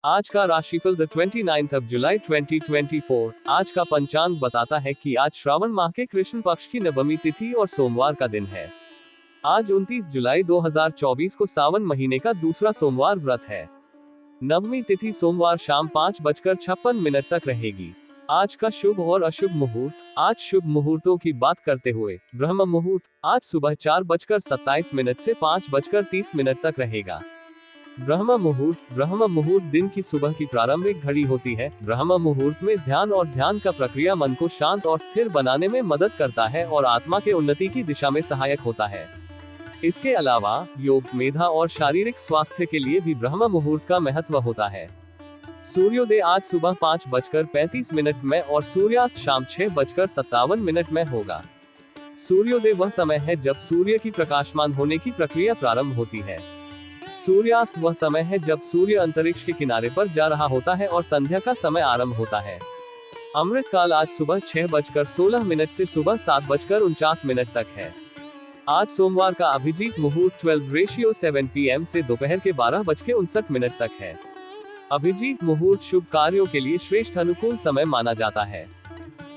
आज का राशिफल द 29th जुलाई 2024। आज का पंचांग बताता है कि आज श्रावण माह के कृष्ण पक्ष की नवमी तिथि और सोमवार का दिन है। आज 29 जुलाई 2024 को सावन महीने का दूसरा सोमवार व्रत है। नवमी तिथि सोमवार शाम 5:56 तक रहेगी। आज का शुभ और अशुभ मुहूर्त। आज शुभ मुहूर्तों की बात करते हुए ब्रह्म मुहूर्त आज सुबह 4:27 से 5:30 तक रहेगा। ब्रह्म मुहूर्त दिन की सुबह की प्रारंभिक घड़ी होती है। ब्रह्म मुहूर्त में ध्यान और ध्यान का प्रक्रिया मन को शांत और स्थिर बनाने में मदद करता है और आत्मा के उन्नति की दिशा में सहायक होता है। इसके अलावा योग, मेधा और शारीरिक स्वास्थ्य के लिए भी ब्रह्म मुहूर्त का महत्व होता है। सूर्योदय आज सुबह 5:35 में और सूर्यास्त शाम 6:57 में होगा। सूर्योदय वह समय है जब सूर्य की प्रकाशमान होने की प्रक्रिया प्रारंभ होती है। सूर्यास्त वह समय है जब सूर्य अंतरिक्ष के किनारे पर जा रहा होता है और संध्या का समय आरंभ होता है। अमृत काल आज सुबह 6:16 से सुबह 7:49 तक है। आज सोमवार का अभिजीत मुहूर्त 12:07 PM से दोपहर के 12:59 तक है। अभिजीत मुहूर्त शुभ कार्यों के लिए श्रेष्ठ अनुकूल समय माना जाता है।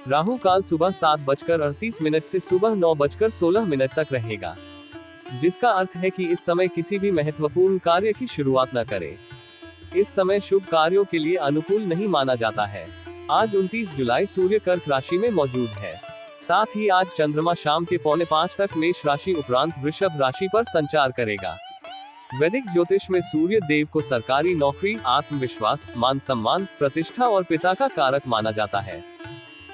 राहु काल सुबह 7:38 से सुबह 9:16 तक रहेगा, जिसका अर्थ है कि इस समय किसी भी महत्वपूर्ण कार्य की शुरुआत न करें। इस समय शुभ कार्यों के लिए अनुकूल नहीं माना जाता है। आज 29 जुलाई सूर्य कर्क राशि में मौजूद है। साथ ही आज चंद्रमा शाम के 4:45 तक मेष राशि उपरांत वृषभ राशि पर संचार करेगा। वैदिक ज्योतिष में सूर्य देव को सरकारी नौकरी, आत्मविश्वास, मान सम्मान, प्रतिष्ठा और पिता का कारक माना जाता है।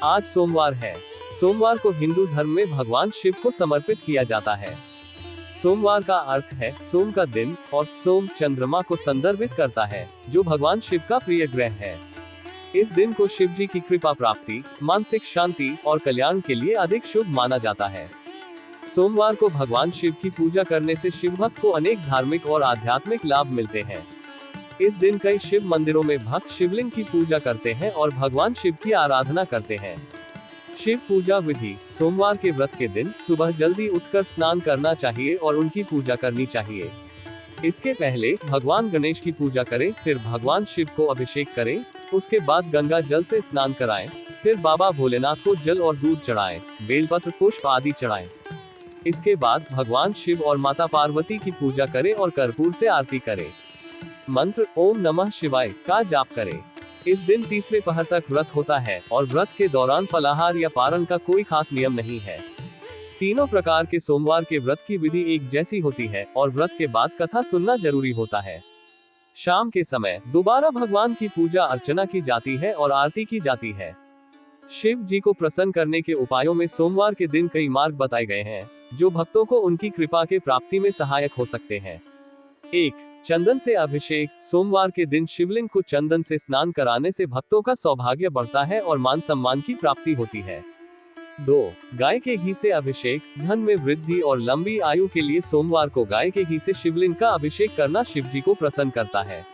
आज सोमवार है। सोमवार को हिंदू धर्म में भगवान शिव को समर्पित किया जाता है। सोमवार का अर्थ है सोम का दिन और सोम चंद्रमा को संदर्भित करता है, जो भगवान शिव का प्रिय ग्रह है। इस दिन को शिव जी की कृपा प्राप्ति, मानसिक शांति और कल्याण के लिए अधिक शुभ माना जाता है। सोमवार को भगवान शिव की पूजा करने से शिव भक्त को अनेक धार्मिक और आध्यात्मिक लाभ मिलते हैं। इस दिन कई शिव मंदिरों में भक्त शिवलिंग की पूजा करते हैं और भगवान शिव की आराधना करते हैं। शिव पूजा विधि। सोमवार के व्रत के दिन सुबह जल्दी उठकर स्नान करना चाहिए और उनकी पूजा करनी चाहिए। इसके पहले भगवान गणेश की पूजा करें, फिर भगवान शिव को अभिषेक करें, उसके बाद गंगा जल से स्नान कराएं, फिर बाबा भोलेनाथ को जल और दूध चढ़ाएं, बेलपत्र, पुष्प आदि चढ़ाएं। इसके बाद भगवान शिव और माता पार्वती की पूजा करें और कर्पूर से आरती करें। मंत्र ओम नमः शिवाय का जाप करें। इस दिन तीसरे पहर तक व्रत होता है और व्रत के दौरान फलाहार या पारण का कोई खास नियम नहीं है। तीनों प्रकार के सोमवार के व्रत की विधि एक जैसी होती है और व्रत के बाद कथा सुनना जरूरी होता है। शाम के समय दोबारा भगवान की पूजा अर्चना की जाती है और आरती की जाती है। शिव जी को प्रसन्न करने के उपायों में सोमवार के दिन कई मार्ग बताए गए हैं, जो भक्तों को उनकी कृपा के प्राप्ति में सहायक हो सकते हैं। 1. चंदन से अभिषेक। सोमवार के दिन शिवलिंग को चंदन से स्नान कराने से भक्तों का सौभाग्य बढ़ता है और मान सम्मान की प्राप्ति होती है। 2. गाय के घी से अभिषेक। धन में वृद्धि और लंबी आयु के लिए सोमवार को गाय के घी से शिवलिंग का अभिषेक करना शिव जी को प्रसन्न करता है।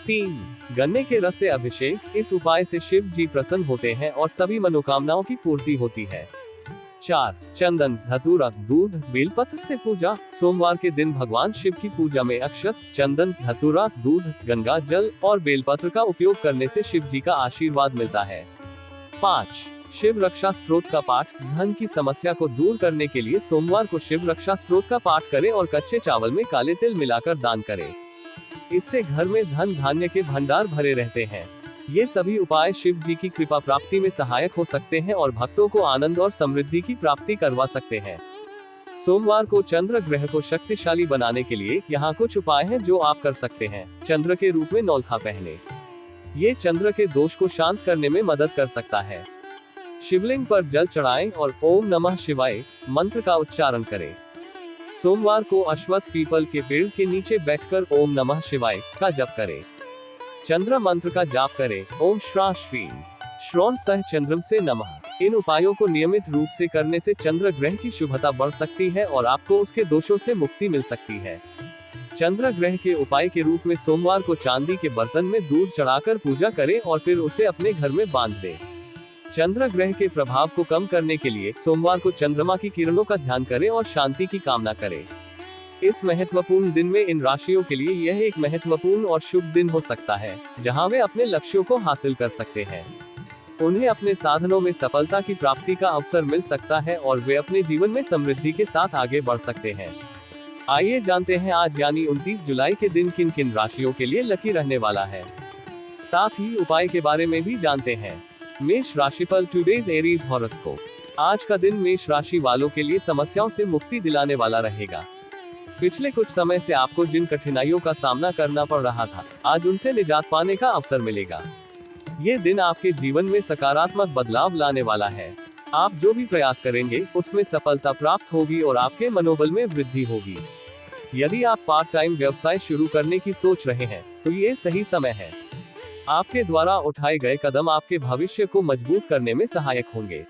3. गन्ने के रस से अभिषेक। इस उपाय से शिव जी प्रसन्न होते हैं और सभी मनोकामनाओं की पूर्ति होती है। 4. चंदन, धतूरा, दूध, बेलपत्र से पूजा। सोमवार के दिन भगवान शिव की पूजा में अक्षत, चंदन, धतूरा, दूध, गंगा जल और बेलपत्र का उपयोग करने से शिव जी का आशीर्वाद मिलता है। 5. शिव रक्षा स्तोत्र का पाठ। धन की समस्या को दूर करने के लिए सोमवार को शिव रक्षा स्तोत्र का पाठ करें और कच्चे चावल में काले तिल मिलाकर दान करें। इससे घर में धन धान्य के भंडार भरे रहते हैं। ये सभी उपाय शिव जी की कृपा प्राप्ति में सहायक हो सकते हैं और भक्तों को आनंद और समृद्धि की प्राप्ति करवा सकते हैं। सोमवार को चंद्र ग्रह को शक्तिशाली बनाने के लिए यहाँ कुछ उपाय हैं जो आप कर सकते हैं। चंद्र के रूप में नौलखा पहने। ये चंद्र के दोष को शांत करने में मदद कर सकता है। शिवलिंग पर जल चढ़ाएं और ओम नमः शिवाय मंत्र का उच्चारण करें। सोमवार को अश्वत्थ पीपल के पेड़ के नीचे बैठकर ओम नमः शिवाय का जप करें। चंद्र मंत्र का जाप करें। ओम श्रा श्रीं श्रौण सह चंद्रम से नमः। इन उपायों को नियमित रूप से करने से चंद्र ग्रह की शुभता बढ़ सकती है और आपको उसके दोषों से मुक्ति मिल सकती है। चंद्र ग्रह के उपाय के रूप में सोमवार को चांदी के बर्तन में दूध चढ़ाकर पूजा करें और फिर उसे अपने घर में बांध दें। चंद्र ग्रह के प्रभाव को कम करने के लिए सोमवार को चंद्रमा की किरणों का ध्यान करें और शांति की कामना करें। इस महत्वपूर्ण दिन में इन राशियों के लिए यह एक महत्वपूर्ण और शुभ दिन हो सकता है, जहां वे अपने लक्ष्यों को हासिल कर सकते हैं। उन्हें अपने साधनों में सफलता की प्राप्ति का अवसर मिल सकता है और वे अपने जीवन में समृद्धि के साथ आगे बढ़ सकते हैं। आइए जानते हैं आज यानी 29 जुलाई के दिन किन किन राशियों के लिए लकी रहने वाला है। साथ ही उपाय के बारे में भी जानते हैं। मेष राशिफल, टुडेज एरीज हॉरोस्कोप। आज का दिन मेष राशि वालों के लिए समस्याओं से मुक्ति दिलाने वाला रहेगा। पिछले कुछ समय से आपको जिन कठिनाइयों का सामना करना पड़ रहा था, आज उनसे निजात पाने का अवसर मिलेगा। ये दिन आपके जीवन में सकारात्मक बदलाव लाने वाला है। आप जो भी प्रयास करेंगे उसमें सफलता प्राप्त होगी और आपके मनोबल में वृद्धि होगी। यदि आप पार्ट टाइम व्यवसाय शुरू करने की सोच रहे हैं तो ये सही समय है। आपके द्वारा उठाए गए कदम आपके भविष्य को मजबूत करने में सहायक होंगे।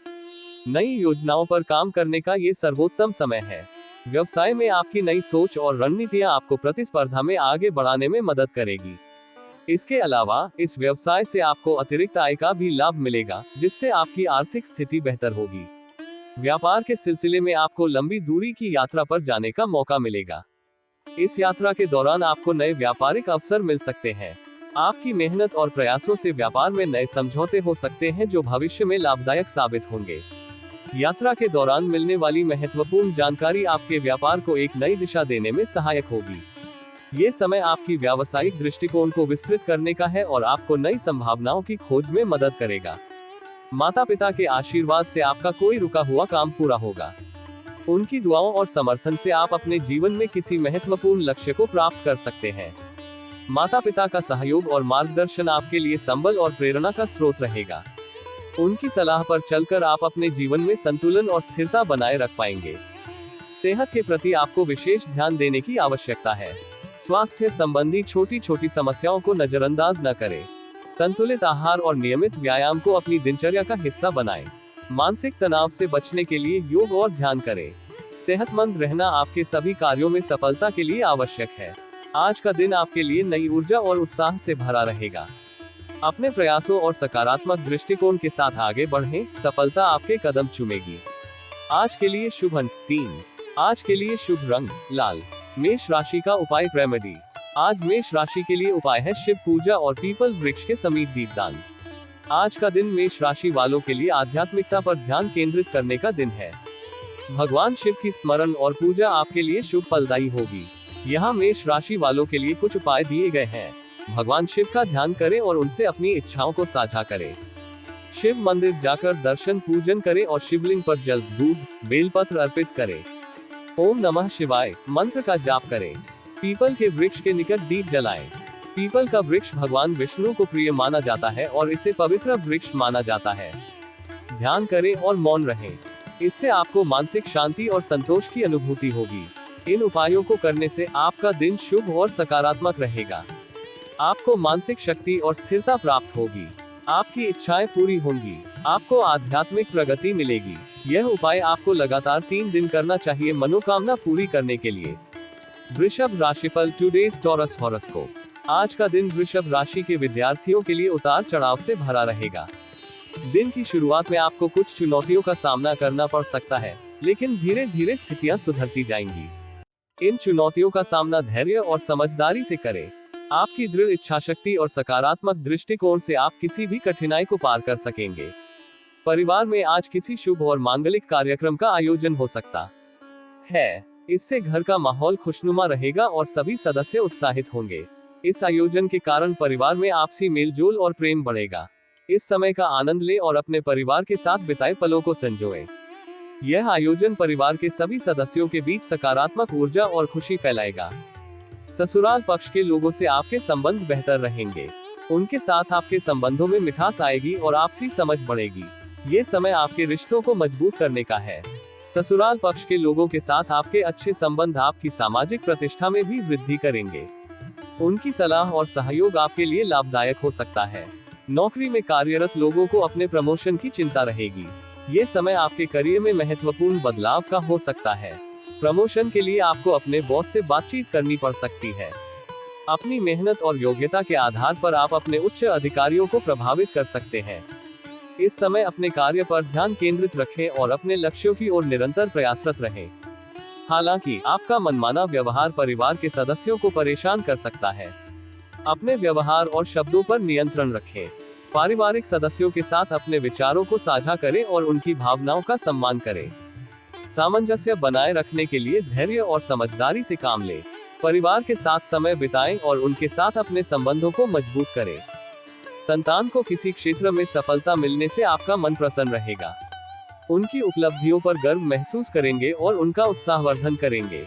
नई योजनाओं पर काम करने का ये सर्वोत्तम समय है। व्यवसाय में आपकी नई सोच और रणनीतियां आपको प्रतिस्पर्धा में आगे बढ़ाने में मदद करेगी। इसके अलावा इस व्यवसाय से आपको अतिरिक्त आय का भी लाभ मिलेगा, जिससे आपकी आर्थिक स्थिति बेहतर होगी। व्यापार के सिलसिले में आपको लंबी दूरी की यात्रा पर जाने का मौका मिलेगा। इस यात्रा के दौरान आपको नए व्यापारिक अवसर मिल सकते हैं। आपकी मेहनत और प्रयासों से व्यापार में नए समझौते हो सकते हैं, जो भविष्य में लाभदायक साबित होंगे। यात्रा के दौरान मिलने वाली महत्वपूर्ण जानकारी आपके व्यापार को एक नई दिशा देने में सहायक होगी। ये समय आपकी व्यावसायिक दृष्टिकोण को विस्तृत करने का है और आपको नई संभावनाओं की खोज में मदद करेगा। माता पिता के आशीर्वाद से आपका कोई रुका हुआ काम पूरा होगा। उनकी दुआओं और समर्थन से आप अपने जीवन में किसी महत्वपूर्ण लक्ष्य को प्राप्त कर सकते हैं। माता पिता का सहयोग और मार्गदर्शन आपके लिए संबल और प्रेरणा का स्रोत रहेगा। उनकी सलाह पर चलकर आप अपने जीवन में संतुलन और स्थिरता बनाए रख पाएंगे। सेहत के प्रति आपको विशेष ध्यान देने की आवश्यकता है। स्वास्थ्य संबंधी छोटी छोटी समस्याओं को नजरअंदाज न करें। संतुलित आहार और नियमित व्यायाम को अपनी दिनचर्या का हिस्सा बनाएं। मानसिक तनाव से बचने के लिए योग और ध्यान करें। सेहतमंद रहना आपके सभी कार्यों में सफलता के लिए आवश्यक है। आज का दिन आपके लिए नई ऊर्जा और उत्साह से भरा रहेगा। अपने प्रयासों और सकारात्मक दृष्टिकोण के साथ आगे बढ़ें, सफलता आपके कदम चूमेगी। आज के लिए शुभ अंक 3। आज के लिए शुभ रंग लाल। मेष राशि का उपाय रेमेडी। आज मेष राशि के लिए उपाय है शिव पूजा और पीपल वृक्ष के समीप दीपदान। आज का दिन मेष राशि वालों के लिए आध्यात्मिकता पर ध्यान केंद्रित करने का दिन है। भगवान शिव की स्मरण और पूजा आपके लिए शुभ फलदायी होगी। यहाँ मेष राशि वालों के लिए कुछ उपाय दिए गए हैं। भगवान शिव का ध्यान करें और उनसे अपनी इच्छाओं को साझा करें। शिव मंदिर जाकर दर्शन पूजन करें और शिवलिंग पर जल, दूध, बेलपत्र अर्पित करें। ओम नमः शिवाय मंत्र का जाप करें। पीपल के वृक्ष के निकट दीप जलाएं। पीपल का वृक्ष भगवान विष्णु को प्रिय माना जाता है और इसे पवित्र वृक्ष माना जाता है। ध्यान करें और मौन रहें। इससे आपको मानसिक शांति और संतोष की अनुभूति होगी। इन उपायों को करने से आपका दिन शुभ और सकारात्मक रहेगा। आपको मानसिक शक्ति और स्थिरता प्राप्त होगी। आपकी इच्छाएं पूरी होंगी। आपको आध्यात्मिक प्रगति मिलेगी। यह उपाय आपको लगातार 3 दिन करना चाहिए मनोकामना पूरी करने के लिए। वृषभ राशिफल, टुडेज टॉरस हॉरोस्कोप। आज का दिन वृषभ राशि के विद्यार्थियों के लिए उतार चढ़ाव से भरा रहेगा। दिन की शुरुआत में आपको कुछ चुनौतियों का सामना करना पड़ सकता है, लेकिन धीरे धीरे स्थितियां सुधरती जाएंगी। इन चुनौतियों का सामना धैर्य और समझदारी से करें। आपकी दृढ़ इच्छाशक्ति और सकारात्मक दृष्टिकोण से आप किसी भी कठिनाई को पार कर सकेंगे। परिवार में आज किसी शुभ और मांगलिक कार्यक्रम का आयोजन हो सकता है। इससे घर का माहौल खुशनुमा रहेगा और सभी सदस्य उत्साहित होंगे। इस आयोजन के कारण परिवार में आपसी मेलजोल और प्रेम बढ़ेगा। इस समय का आनंद लें और अपने परिवार के साथ बिताए पलों को संजोएं। यह आयोजन परिवार के सभी सदस्यों के बीच सकारात्मक ऊर्जा और खुशी फैलाएगा। ससुराल पक्ष के लोगों से आपके संबंध बेहतर रहेंगे। उनके साथ आपके संबंधों में मिठास आएगी और आपसी समझ बढ़ेगी। ये समय आपके रिश्तों को मजबूत करने का है। ससुराल पक्ष के लोगों के साथ आपके अच्छे संबंध आपकी सामाजिक प्रतिष्ठा में भी वृद्धि करेंगे। उनकी सलाह और सहयोग आपके लिए लाभदायक हो सकता है। नौकरी में कार्यरत लोगों को अपने प्रमोशन की चिंता रहेगी। ये समय आपके करियर में महत्वपूर्ण बदलाव का हो सकता है। प्रमोशन के लिए आपको अपने बॉस से बातचीत करनी पड़ सकती है। अपनी मेहनत और योग्यता के आधार पर आप अपने उच्च अधिकारियों को प्रभावित कर सकते हैं। इस समय अपने कार्य पर ध्यान केंद्रित रखें और अपने लक्ष्यों की ओर निरंतर प्रयासरत रहें। हालांकि आपका मनमाना व्यवहार परिवार के सदस्यों को परेशान कर सकता है। अपने व्यवहार और शब्दों पर नियंत्रण रखें। पारिवारिक सदस्यों के साथ अपने विचारों को साझा करें और उनकी भावनाओं का सम्मान करें। सामंजस्य बनाए रखने के लिए धैर्य और समझदारी से काम लें। परिवार के साथ समय बिताएं और उनके साथ अपने संबंधों को मजबूत करें। संतान को किसी क्षेत्र में सफलता मिलने से आपका मन प्रसन्न रहेगा। उनकी उपलब्धियों पर गर्व महसूस करेंगे और उनका उत्साहवर्धन करेंगे।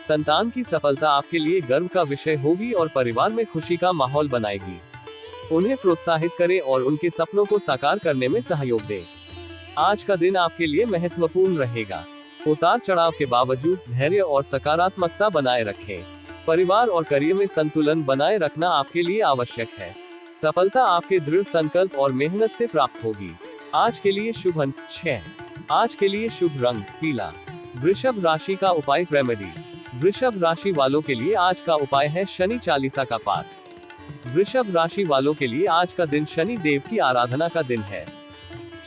संतान की सफलता आपके लिए गर्व का विषय होगी और परिवार में खुशी का माहौल बनाएगी। उन्हें प्रोत्साहित करें और उनके सपनों को साकार करने में सहयोग दें। आज का दिन आपके लिए महत्वपूर्ण रहेगा। उतार चढ़ाव के बावजूद धैर्य और सकारात्मकता बनाए रखें। परिवार और करियर में संतुलन बनाए रखना आपके लिए आवश्यक है। सफलता आपके दृढ़ संकल्प और मेहनत से प्राप्त होगी। आज के लिए शुभ अंक 6। आज के लिए शुभ रंग पीला। वृषभ राशि का उपाय रेमेडी। वृषभ राशि वालों के लिए आज का उपाय है शनि चालीसा का पाठ। वृषभ राशि वालों के लिए आज का दिन शनि देव की आराधना का दिन है।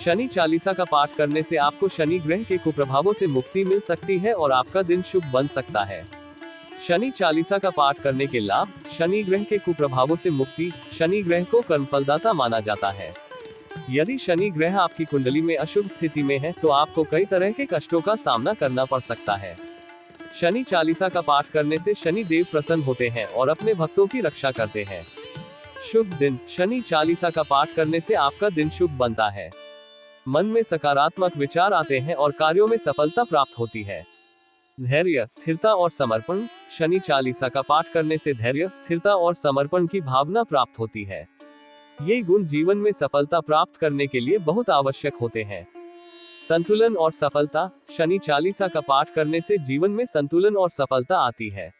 शनि चालीसा का पाठ करने से आपको शनि ग्रह के कुप्रभावों से मुक्ति मिल सकती है और आपका दिन शुभ बन सकता है। शनि चालीसा का पाठ करने के लाभ: शनि ग्रह के कुप्रभावों से मुक्ति। शनि ग्रह को कर्मफलदाता माना जाता है। यदि शनि ग्रह आपकी कुंडली में अशुभ स्थिति में है तो आपको कई तरह के कष्टों का सामना करना पड़ सकता है। शनि चालीसा का पाठ करने से शनि देव प्रसन्न होते हैं और अपने भक्तों की रक्षा करते हैं। शुभ दिन: शनि चालीसा का पाठ करने से आपका दिन शुभ बनता है। मन में सकारात्मक विचार आते हैं और कार्यों में सफलता प्राप्त होती है। धैर्य, स्थिरता और समर्पण। शनि चालीसा का पाठ करने से धैर्य, स्थिरता और समर्पण की भावना प्राप्त होती है। ये गुण जीवन में सफलता प्राप्त करने के लिए बहुत आवश्यक होते हैं। संतुलन और सफलता। शनि चालीसा का पाठ करने से जीवन में संतुलन और सफलता आती है।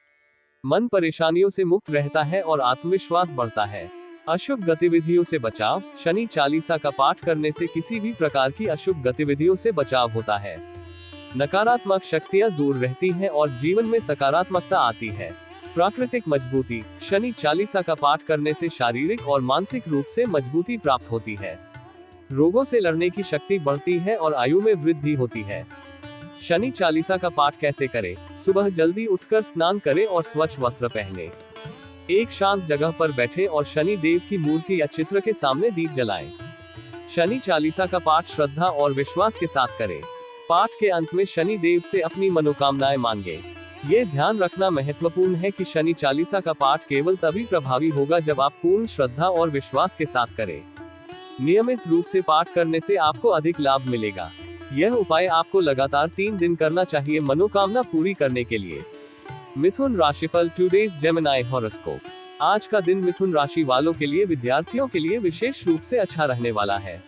मन परेशानियों से मुक्त रहता है और आत्मविश्वास बढ़ता है। अशुभ गतिविधियों से बचाव। शनि चालीसा का पाठ करने से किसी भी प्रकार की अशुभ गतिविधियों से बचाव होता है। नकारात्मक शक्तियां दूर रहती हैं और जीवन में सकारात्मकता आती है। प्राकृतिक मजबूती। शनि चालीसा का पाठ करने से शारीरिक और मानसिक रूप से मजबूती प्राप्त होती है। रोगों से लड़ने की शक्ति बढ़ती है और आयु में वृद्धि होती है। शनि चालीसा का पाठ कैसे करें? सुबह जल्दी उठकर स्नान करें और स्वच्छ वस्त्र पहने। एक शांत जगह पर बैठे और शनि देव की मूर्ति या चित्र के सामने दीप जलाएं। शनि चालीसा का पाठ श्रद्धा और विश्वास के साथ करें। पाठ के अंत में शनि देव से अपनी मनोकामनाएं मांगे। ये ध्यान रखना महत्वपूर्ण है कि शनि चालीसा का पाठ केवल तभी प्रभावी होगा जब आप पूर्ण श्रद्धा और विश्वास के साथ करें। नियमित रूप से पाठ करने से आपको अधिक लाभ मिलेगा। यह उपाय आपको लगातार 3 दिन करना चाहिए मनोकामना पूरी करने के लिए। मिथुन राशिफल टुडेज जेमिनी हॉरोस्कोप। आज का दिन मिथुन राशि वालों के लिए विद्यार्थियों के लिए विशेष रूप से अच्छा रहने वाला है।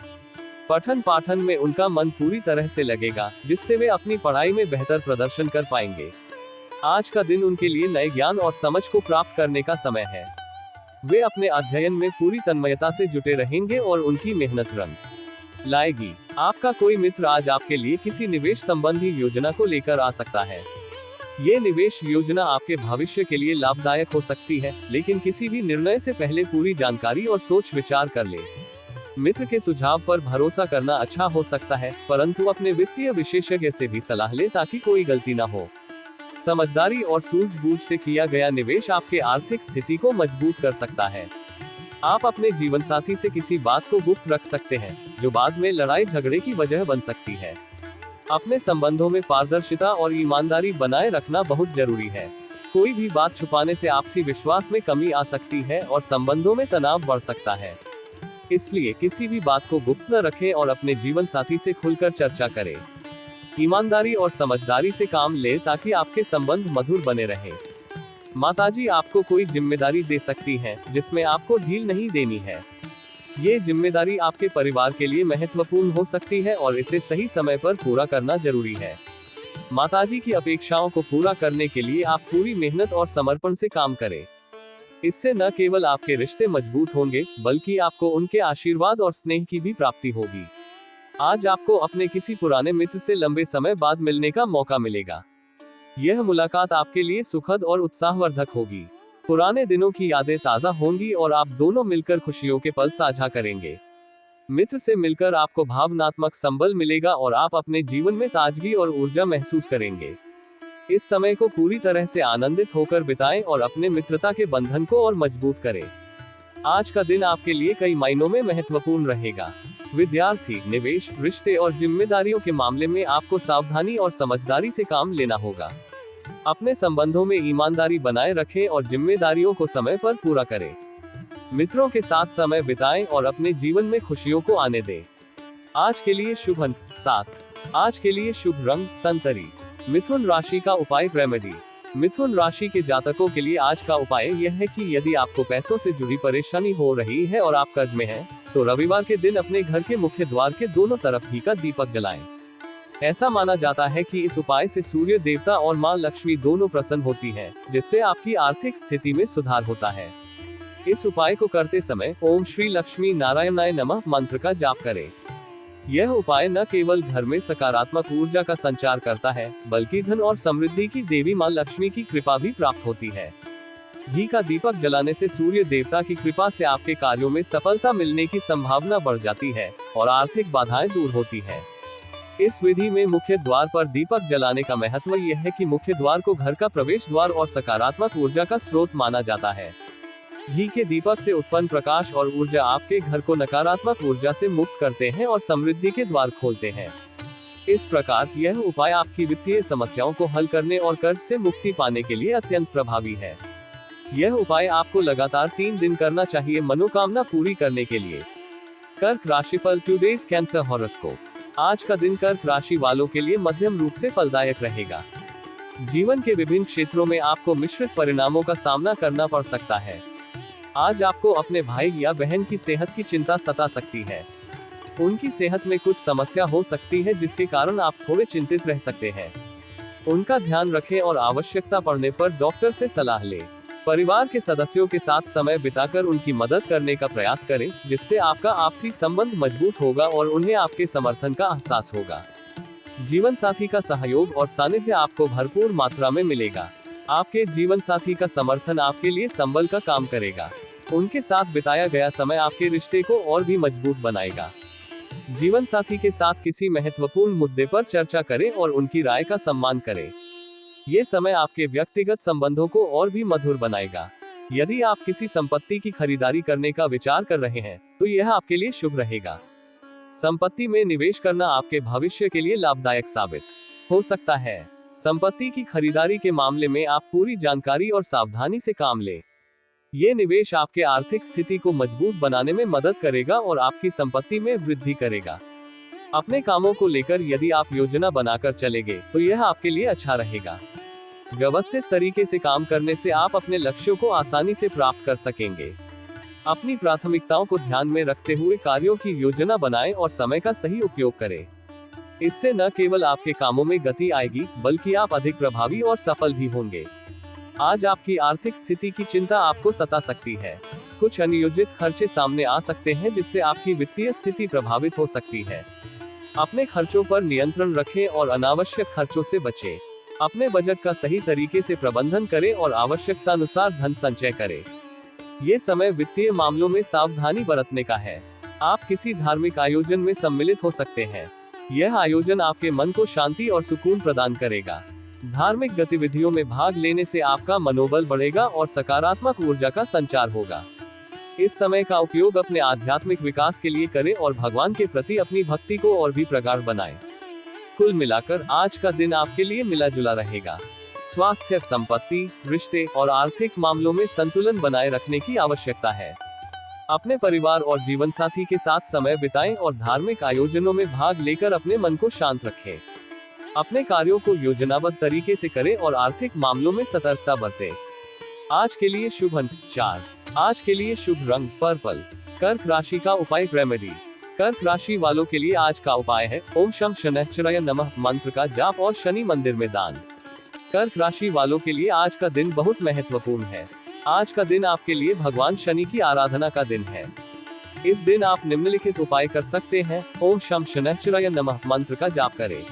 पठन पाठन में उनका मन पूरी तरह से लगेगा, जिससे वे अपनी पढ़ाई में बेहतर प्रदर्शन कर पाएंगे। आज का दिन उनके लिए नए ज्ञान और समझ को प्राप्त करने का समय है। वे अपने अध्ययन में पूरी तन्मयता से जुटे रहेंगे और उनकी मेहनत रंग लाएगी। आपका कोई मित्र आज आपके लिए किसी निवेश संबंधी योजना को लेकर आ सकता है। ये निवेश योजना आपके भविष्य के लिए लाभदायक हो सकती है, लेकिन किसी भी निर्णय से पहले पूरी जानकारी और सोच विचार कर ले। मित्र के सुझाव पर भरोसा करना अच्छा हो सकता है, परंतु अपने वित्तीय विशेषज्ञ से भी सलाह ले ताकि कोई गलती न हो। समझदारी और सूझबूझ से किया गया निवेश आपके आर्थिक स्थिति को मजबूत कर सकता है। आप अपने जीवन साथी से किसी बात को गुप्त रख सकते हैं, जो बाद में लड़ाई झगड़े की वजह बन सकती है। अपने संबंधों में पारदर्शिता और ईमानदारी बनाए रखना बहुत जरूरी है। कोई भी बात छुपाने से आपसी विश्वास में कमी आ सकती है और संबंधों में तनाव बढ़ सकता है। इसलिए किसी भी बात को गुप्त न रखें और अपने जीवन साथी से खुलकर चर्चा करें। ईमानदारी और समझदारी से काम लें ताकि आपके संबंध मधुर बने रहें। माताजी आपको कोई जिम्मेदारी दे सकती हैं, जिसमें आपको ढील नहीं देनी है। ये जिम्मेदारी आपके परिवार के लिए महत्वपूर्ण हो सकती है और इसे सही समय पर पूरा करना जरूरी है। माताजी की अपेक्षाओं को पूरा करने के लिए आप पूरी मेहनत और समर्पण से काम करें। इससे न केवल आपके रिश्ते मजबूत होंगे, बल्कि आपको उनके आशीर्वाद और स्नेह की भी प्राप्ति होगी। आज आपको अपने किसी पुराने मित्र से लंबे समय बाद मिलने का मौका मिलेगा। यह मुलाकात आपके लिए सुखद और उत्साहवर्धक होगी। पुराने दिनों की यादें ताज़ा होंगी और आप दोनों मिलकर खुशियों के पल साझा करेंगे। मित्र से मिलकर आपको भावनात्मक संबल मिलेगा और आप अपने जीवन में ताजगी और ऊर्जा महसूस करेंगे। इस समय को पूरी तरह से आनंदित होकर बिताएं और अपने मित्रता के बंधन को और मजबूत करें। आज का दिन आपके लिए कई मायनों में महत्वपूर्ण रहेगा। विद्यार्थी, निवेश, रिश्ते और जिम्मेदारियों के मामले में आपको सावधानी और समझदारी से काम लेना होगा। अपने संबंधों में ईमानदारी बनाए रखें और जिम्मेदारियों को समय पर पूरा करें। मित्रों के साथ समय बिताएं और अपने जीवन में खुशियों को आने दें। आज के लिए शुभ अंक 7। आज के लिए शुभ रंग संतरी। मिथुन राशि का उपाय रेमेडी। मिथुन राशि के जातकों के लिए आज का उपाय यह है कि यदि आपको पैसों से जुड़ी परेशानी हो रही है और आप कर्ज में हैं, तो रविवार के दिन अपने घर के मुख्य द्वार के दोनों तरफ घी का दीपक जलाएं। ऐसा माना जाता है कि इस उपाय से सूर्य देवता और मां लक्ष्मी दोनों प्रसन्न होती हैं, जिससे आपकी आर्थिक स्थिति में सुधार होता है। इस उपाय को करते समय ओम श्री लक्ष्मी नारायणाय नमः मंत्र का जाप करें। यह उपाय न केवल घर में सकारात्मक ऊर्जा का संचार करता है, बल्कि धन और समृद्धि की देवी मां लक्ष्मी की कृपा भी प्राप्त होती है। घी का दीपक जलाने से सूर्य देवता की कृपा से आपके कार्यों में सफलता मिलने की संभावना बढ़ जाती है और आर्थिक बाधाएं दूर होती है। इस विधि में मुख्य द्वार पर दीपक जलाने का महत्व यह है कि मुख्य द्वार को घर का प्रवेश द्वार और सकारात्मक ऊर्जा का स्रोत माना जाता है। घी के दीपक से उत्पन्न प्रकाश और ऊर्जा आपके घर को नकारात्मक ऊर्जा से मुक्त करते हैं और समृद्धि के द्वार खोलते हैं। इस प्रकार यह उपाय आपकी वित्तीय समस्याओं को हल करने और कर्ज से मुक्ति पाने के लिए अत्यंत प्रभावी है। यह उपाय आपको लगातार 3 दिन करना चाहिए मनोकामना पूरी करने के लिए। कर्क राशिफल टुडेज कैंसर हॉरोस्कोप। आज का दिन कर्क राशि वालों के लिए मध्यम रूप से फलदायक रहेगा। जीवन के विभिन्न क्षेत्रों में आपको मिश्रित परिणामों का सामना करना पड़ सकता है। आज आपको अपने भाई या बहन की सेहत की चिंता सता सकती है। उनकी सेहत में कुछ समस्या हो सकती है, जिसके कारण आप थोड़े चिंतित रह सकते हैं। उनका ध्यान रखें और आवश्यकता पड़ने पर डॉक्टर से सलाह लें। परिवार के सदस्यों के साथ समय बिताकर उनकी मदद करने का प्रयास करें, जिससे आपका आपसी संबंध मजबूत होगा और उन्हें आपके समर्थन का एहसास होगा। जीवन साथी का सहयोग और सानिध्य आपको भरपूर मात्रा में मिलेगा। आपके जीवन साथी का समर्थन आपके लिए संबल का काम करेगा। उनके साथ बिताया गया समय आपके रिश्ते को और भी मजबूत बनाएगा। जीवन साथी के साथ किसी महत्वपूर्ण मुद्दे पर चर्चा करें और उनकी राय का सम्मान करें। ये समय आपके व्यक्तिगत संबंधों को और भी मधुर बनाएगा। यदि आप किसी संपत्ति की खरीदारी करने का विचार कर रहे हैं, तो यह आपके लिए शुभ रहेगा। संपत्ति में निवेश करना आपके भविष्य के लिए लाभदायक साबित हो सकता है। संपत्ति की खरीदारी के मामले में आप पूरी जानकारी और सावधानी से काम लें। ये निवेश आपके आर्थिक स्थिति को मजबूत बनाने में मदद करेगा और आपकी संपत्ति में वृद्धि करेगा। अपने कामों को लेकर यदि आप योजना बनाकर चलेंगे, तो यह आपके लिए अच्छा रहेगा। व्यवस्थित तरीके से काम करने से आप अपने लक्ष्यों को आसानी से प्राप्त कर सकेंगे। अपनी प्राथमिकताओं को ध्यान में रखते हुए कार्यों की योजना बनाएं और समय का सही उपयोग करें। इससे न केवल आपके कामों में गति आएगी, बल्कि आप अधिक प्रभावी और सफल भी होंगे। आज आपकी आर्थिक स्थिति की चिंता आपको सता सकती है। कुछ अनियोजित खर्चे सामने आ सकते हैं, जिससे आपकी वित्तीय स्थिति प्रभावित हो सकती है। अपने खर्चों पर नियंत्रण रखें और अनावश्यक खर्चों से बचें। अपने बजट का सही तरीके से प्रबंधन करें और आवश्यकतानुसार धन संचय करें। ये समय वित्तीय मामलों में सावधानी बरतने का है। आप किसी धार्मिक आयोजन में सम्मिलित हो सकते हैं। यह आयोजन आपके मन को शांति और सुकून प्रदान करेगा। धार्मिक गतिविधियों में भाग लेने से आपका मनोबल बढ़ेगा और सकारात्मक ऊर्जा का संचार होगा। इस समय का उपयोग अपने आध्यात्मिक विकास के लिए करें और भगवान के प्रति अपनी भक्ति को और भी प्रगाढ़ बनाएं। कुल मिलाकर आज का दिन आपके लिए मिला जुला रहेगा। स्वास्थ्य, संपत्ति, रिश्ते और आर्थिक मामलों में संतुलन बनाए रखने की आवश्यकता है। अपने परिवार और जीवन साथी के साथ समय बिताएं और धार्मिक आयोजनों में भाग लेकर अपने मन को शांत रखें। अपने कार्यों को योजनाबद्ध तरीके से करें और आर्थिक मामलों में सतर्कता बरतें। आज के लिए शुभ अंक 4। आज के लिए शुभ रंग पर्पल। कर्क राशि का उपाय रेमेडी। कर्क राशि वालों के लिए आज का उपाय है ओम शम शनैश्चराय नमः मंत्र का जाप और शनि मंदिर में दान। कर्क राशि वालों के लिए आज का दिन बहुत महत्वपूर्ण है। आज का दिन आपके लिए भगवान शनि की आराधना का दिन है। इस दिन आप निम्नलिखित उपाय कर सकते हैं। ओम शम शनैश्चराय नमः मंत्र का जाप करें।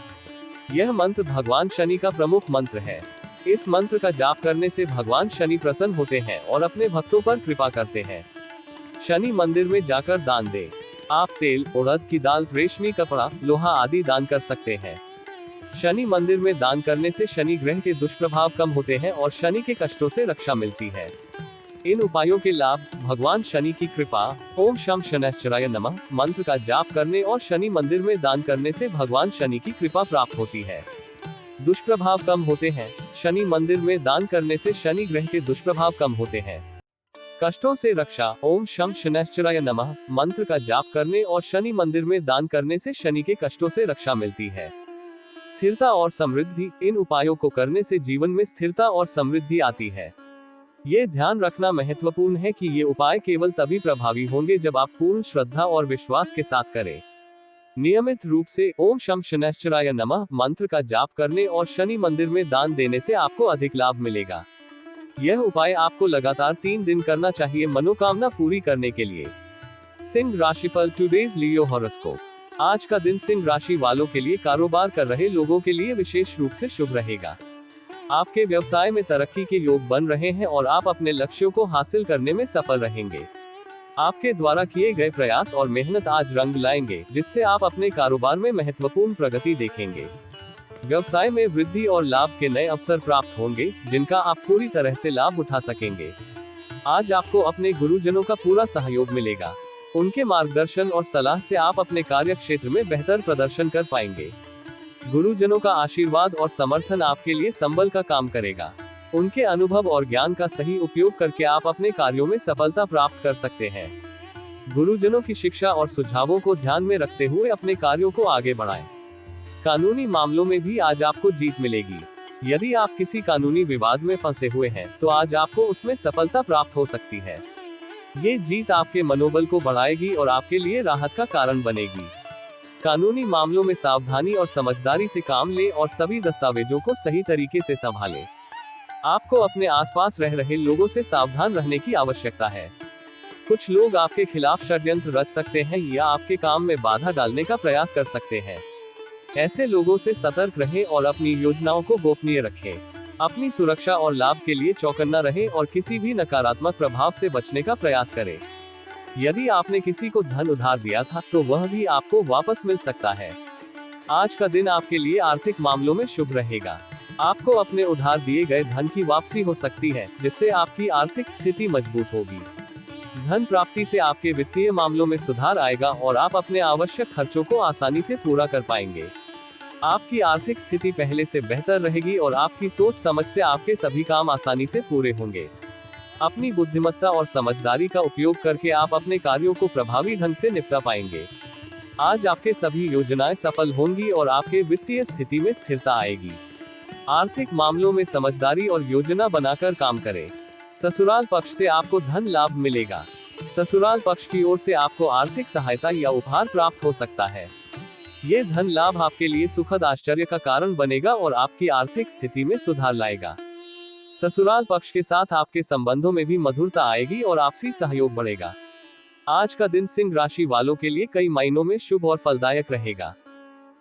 यह मंत्र भगवान शनि का प्रमुख मंत्र है। इस मंत्र का जाप करने से भगवान शनि प्रसन्न होते हैं और अपने भक्तों पर कृपा करते हैं। शनि मंदिर में जाकर दान दें। आप तेल, उड़द की दाल, रेशमी कपड़ा, लोहा आदि दान कर सकते हैं। शनि मंदिर में दान करने से शनि ग्रह के दुष्प्रभाव कम होते हैं और शनि के कष्टों से रक्षा मिलती है। इन उपायों के लाभ: भगवान शनि की कृपा। ओम शं शनैश्चराय नमः मंत्र का जाप करने और शनि मंदिर में दान करने से भगवान शनि की कृपा प्राप्त होती है। दुष्प्रभाव कम होते हैं। शनि मंदिर में दान करने से शनि ग्रह के दुष्प्रभाव कम होते हैं। कष्टों से रक्षा। ओम शं शनैश्चराय नमः मंत्र का जाप करने और शनि मंदिर में दान करने से शनि के कष्टों से रक्षा मिलती है। स्थिरता और समृद्धि। इन उपायों को करने से जीवन में स्थिरता और समृद्धि आती है। ये ध्यान रखना महत्वपूर्ण है कि ये उपाय केवल तभी प्रभावी होंगे जब आप पूर्ण श्रद्धा और विश्वास के साथ करें। नियमित रूप से ओम शं शनैश्चराय नमः मंत्र का जाप करने और शनि मंदिर में दान देने से आपको अधिक लाभ मिलेगा। यह उपाय आपको लगातार 3 दिन करना चाहिए मनोकामना पूरी करने के लिए। सिंह राशिफल। टुडेज लियो हॉरोस्कोप। आज का दिन सिंह राशि वालों के लिए कारोबार कर रहे लोगों के लिए विशेष रूप से शुभ रहेगा। आपके व्यवसाय में तरक्की के योग बन रहे हैं और आप अपने लक्ष्यों को हासिल करने में सफल रहेंगे। आपके द्वारा किए गए प्रयास और मेहनत आज रंग लाएंगे, जिससे आप अपने कारोबार में महत्वपूर्ण प्रगति देखेंगे। व्यवसाय में वृद्धि और लाभ के नए अवसर प्राप्त होंगे, जिनका आप पूरी तरह से लाभ उठा सकेंगे। आज आपको अपने गुरुजनों का पूरा सहयोग मिलेगा। उनके मार्गदर्शन और सलाह से आप अपने कार्य क्षेत्र में बेहतर प्रदर्शन कर पाएंगे। गुरुजनों का आशीर्वाद और समर्थन आपके लिए संबल का काम करेगा। उनके अनुभव और ज्ञान का सही उपयोग करके आप अपने कार्यों में सफलता प्राप्त कर सकते हैं। गुरुजनों की शिक्षा और सुझावों को ध्यान में रखते हुए अपने कार्यों को आगे बढ़ाएं। कानूनी मामलों में भी आज आपको जीत मिलेगी। यदि आप किसी कानूनी विवाद में फंसे हुए हैं, तो आज आपको उसमें सफलता प्राप्त हो सकती है। ये जीत आपके मनोबल को बढ़ाएगी और आपके लिए राहत का कारण बनेगी। कानूनी मामलों में सावधानी और समझदारी से काम लें और सभी दस्तावेजों को सही तरीके से संभालें। आपको अपने आसपास रह रहे लोगों से सावधान रहने की आवश्यकता है। कुछ लोग आपके खिलाफ षड्यंत्र रच सकते हैं या आपके काम में बाधा डालने का प्रयास कर सकते हैं। ऐसे लोगों से सतर्क रहें और अपनी योजनाओं को गोपनीय रखें। अपनी सुरक्षा और लाभ के लिए चौकन्ना रहें और किसी भी नकारात्मक प्रभाव से बचने का प्रयास करें। यदि आपने किसी को धन उधार दिया था, तो वह भी आपको वापस मिल सकता है। आज का दिन आपके लिए आर्थिक मामलों में शुभ रहेगा। आपको अपने उधार दिए गए धन की वापसी हो सकती है, जिससे आपकी आर्थिक स्थिति मजबूत होगी। धन प्राप्ति से आपके वित्तीय मामलों में सुधार आएगा और आप अपने आवश्यक खर्चों को आसानी से पूरा कर पाएंगे। आपकी आर्थिक स्थिति पहले से बेहतर रहेगी और आपकी सोच समझ से आपके सभी काम आसानी से पूरे होंगे। अपनी बुद्धिमत्ता और समझदारी का उपयोग करके आप अपने कार्यों को प्रभावी ढंग से निपटा पाएंगे। आज आपके सभी योजनाएं सफल होंगी और आपके वित्तीय स्थिति में स्थिरता आएगी। आर्थिक मामलों में समझदारी और योजना बनाकर काम करें। ससुराल पक्ष से आपको धन लाभ मिलेगा। ससुराल पक्ष की ओर से आपको आर्थिक सहायता या उपहार प्राप्त हो सकता है। ये धन लाभ आपके लिए सुखद आश्चर्य का कारण बनेगा और आपकी आर्थिक स्थिति में सुधार लाएगा। ससुराल पक्ष के साथ आपके संबंधों में भी मधुरता आएगी और आपसी सहयोग बढ़ेगा। आज का दिन सिंह राशि वालों के लिए कई मायनों में शुभ और फलदायक रहेगा।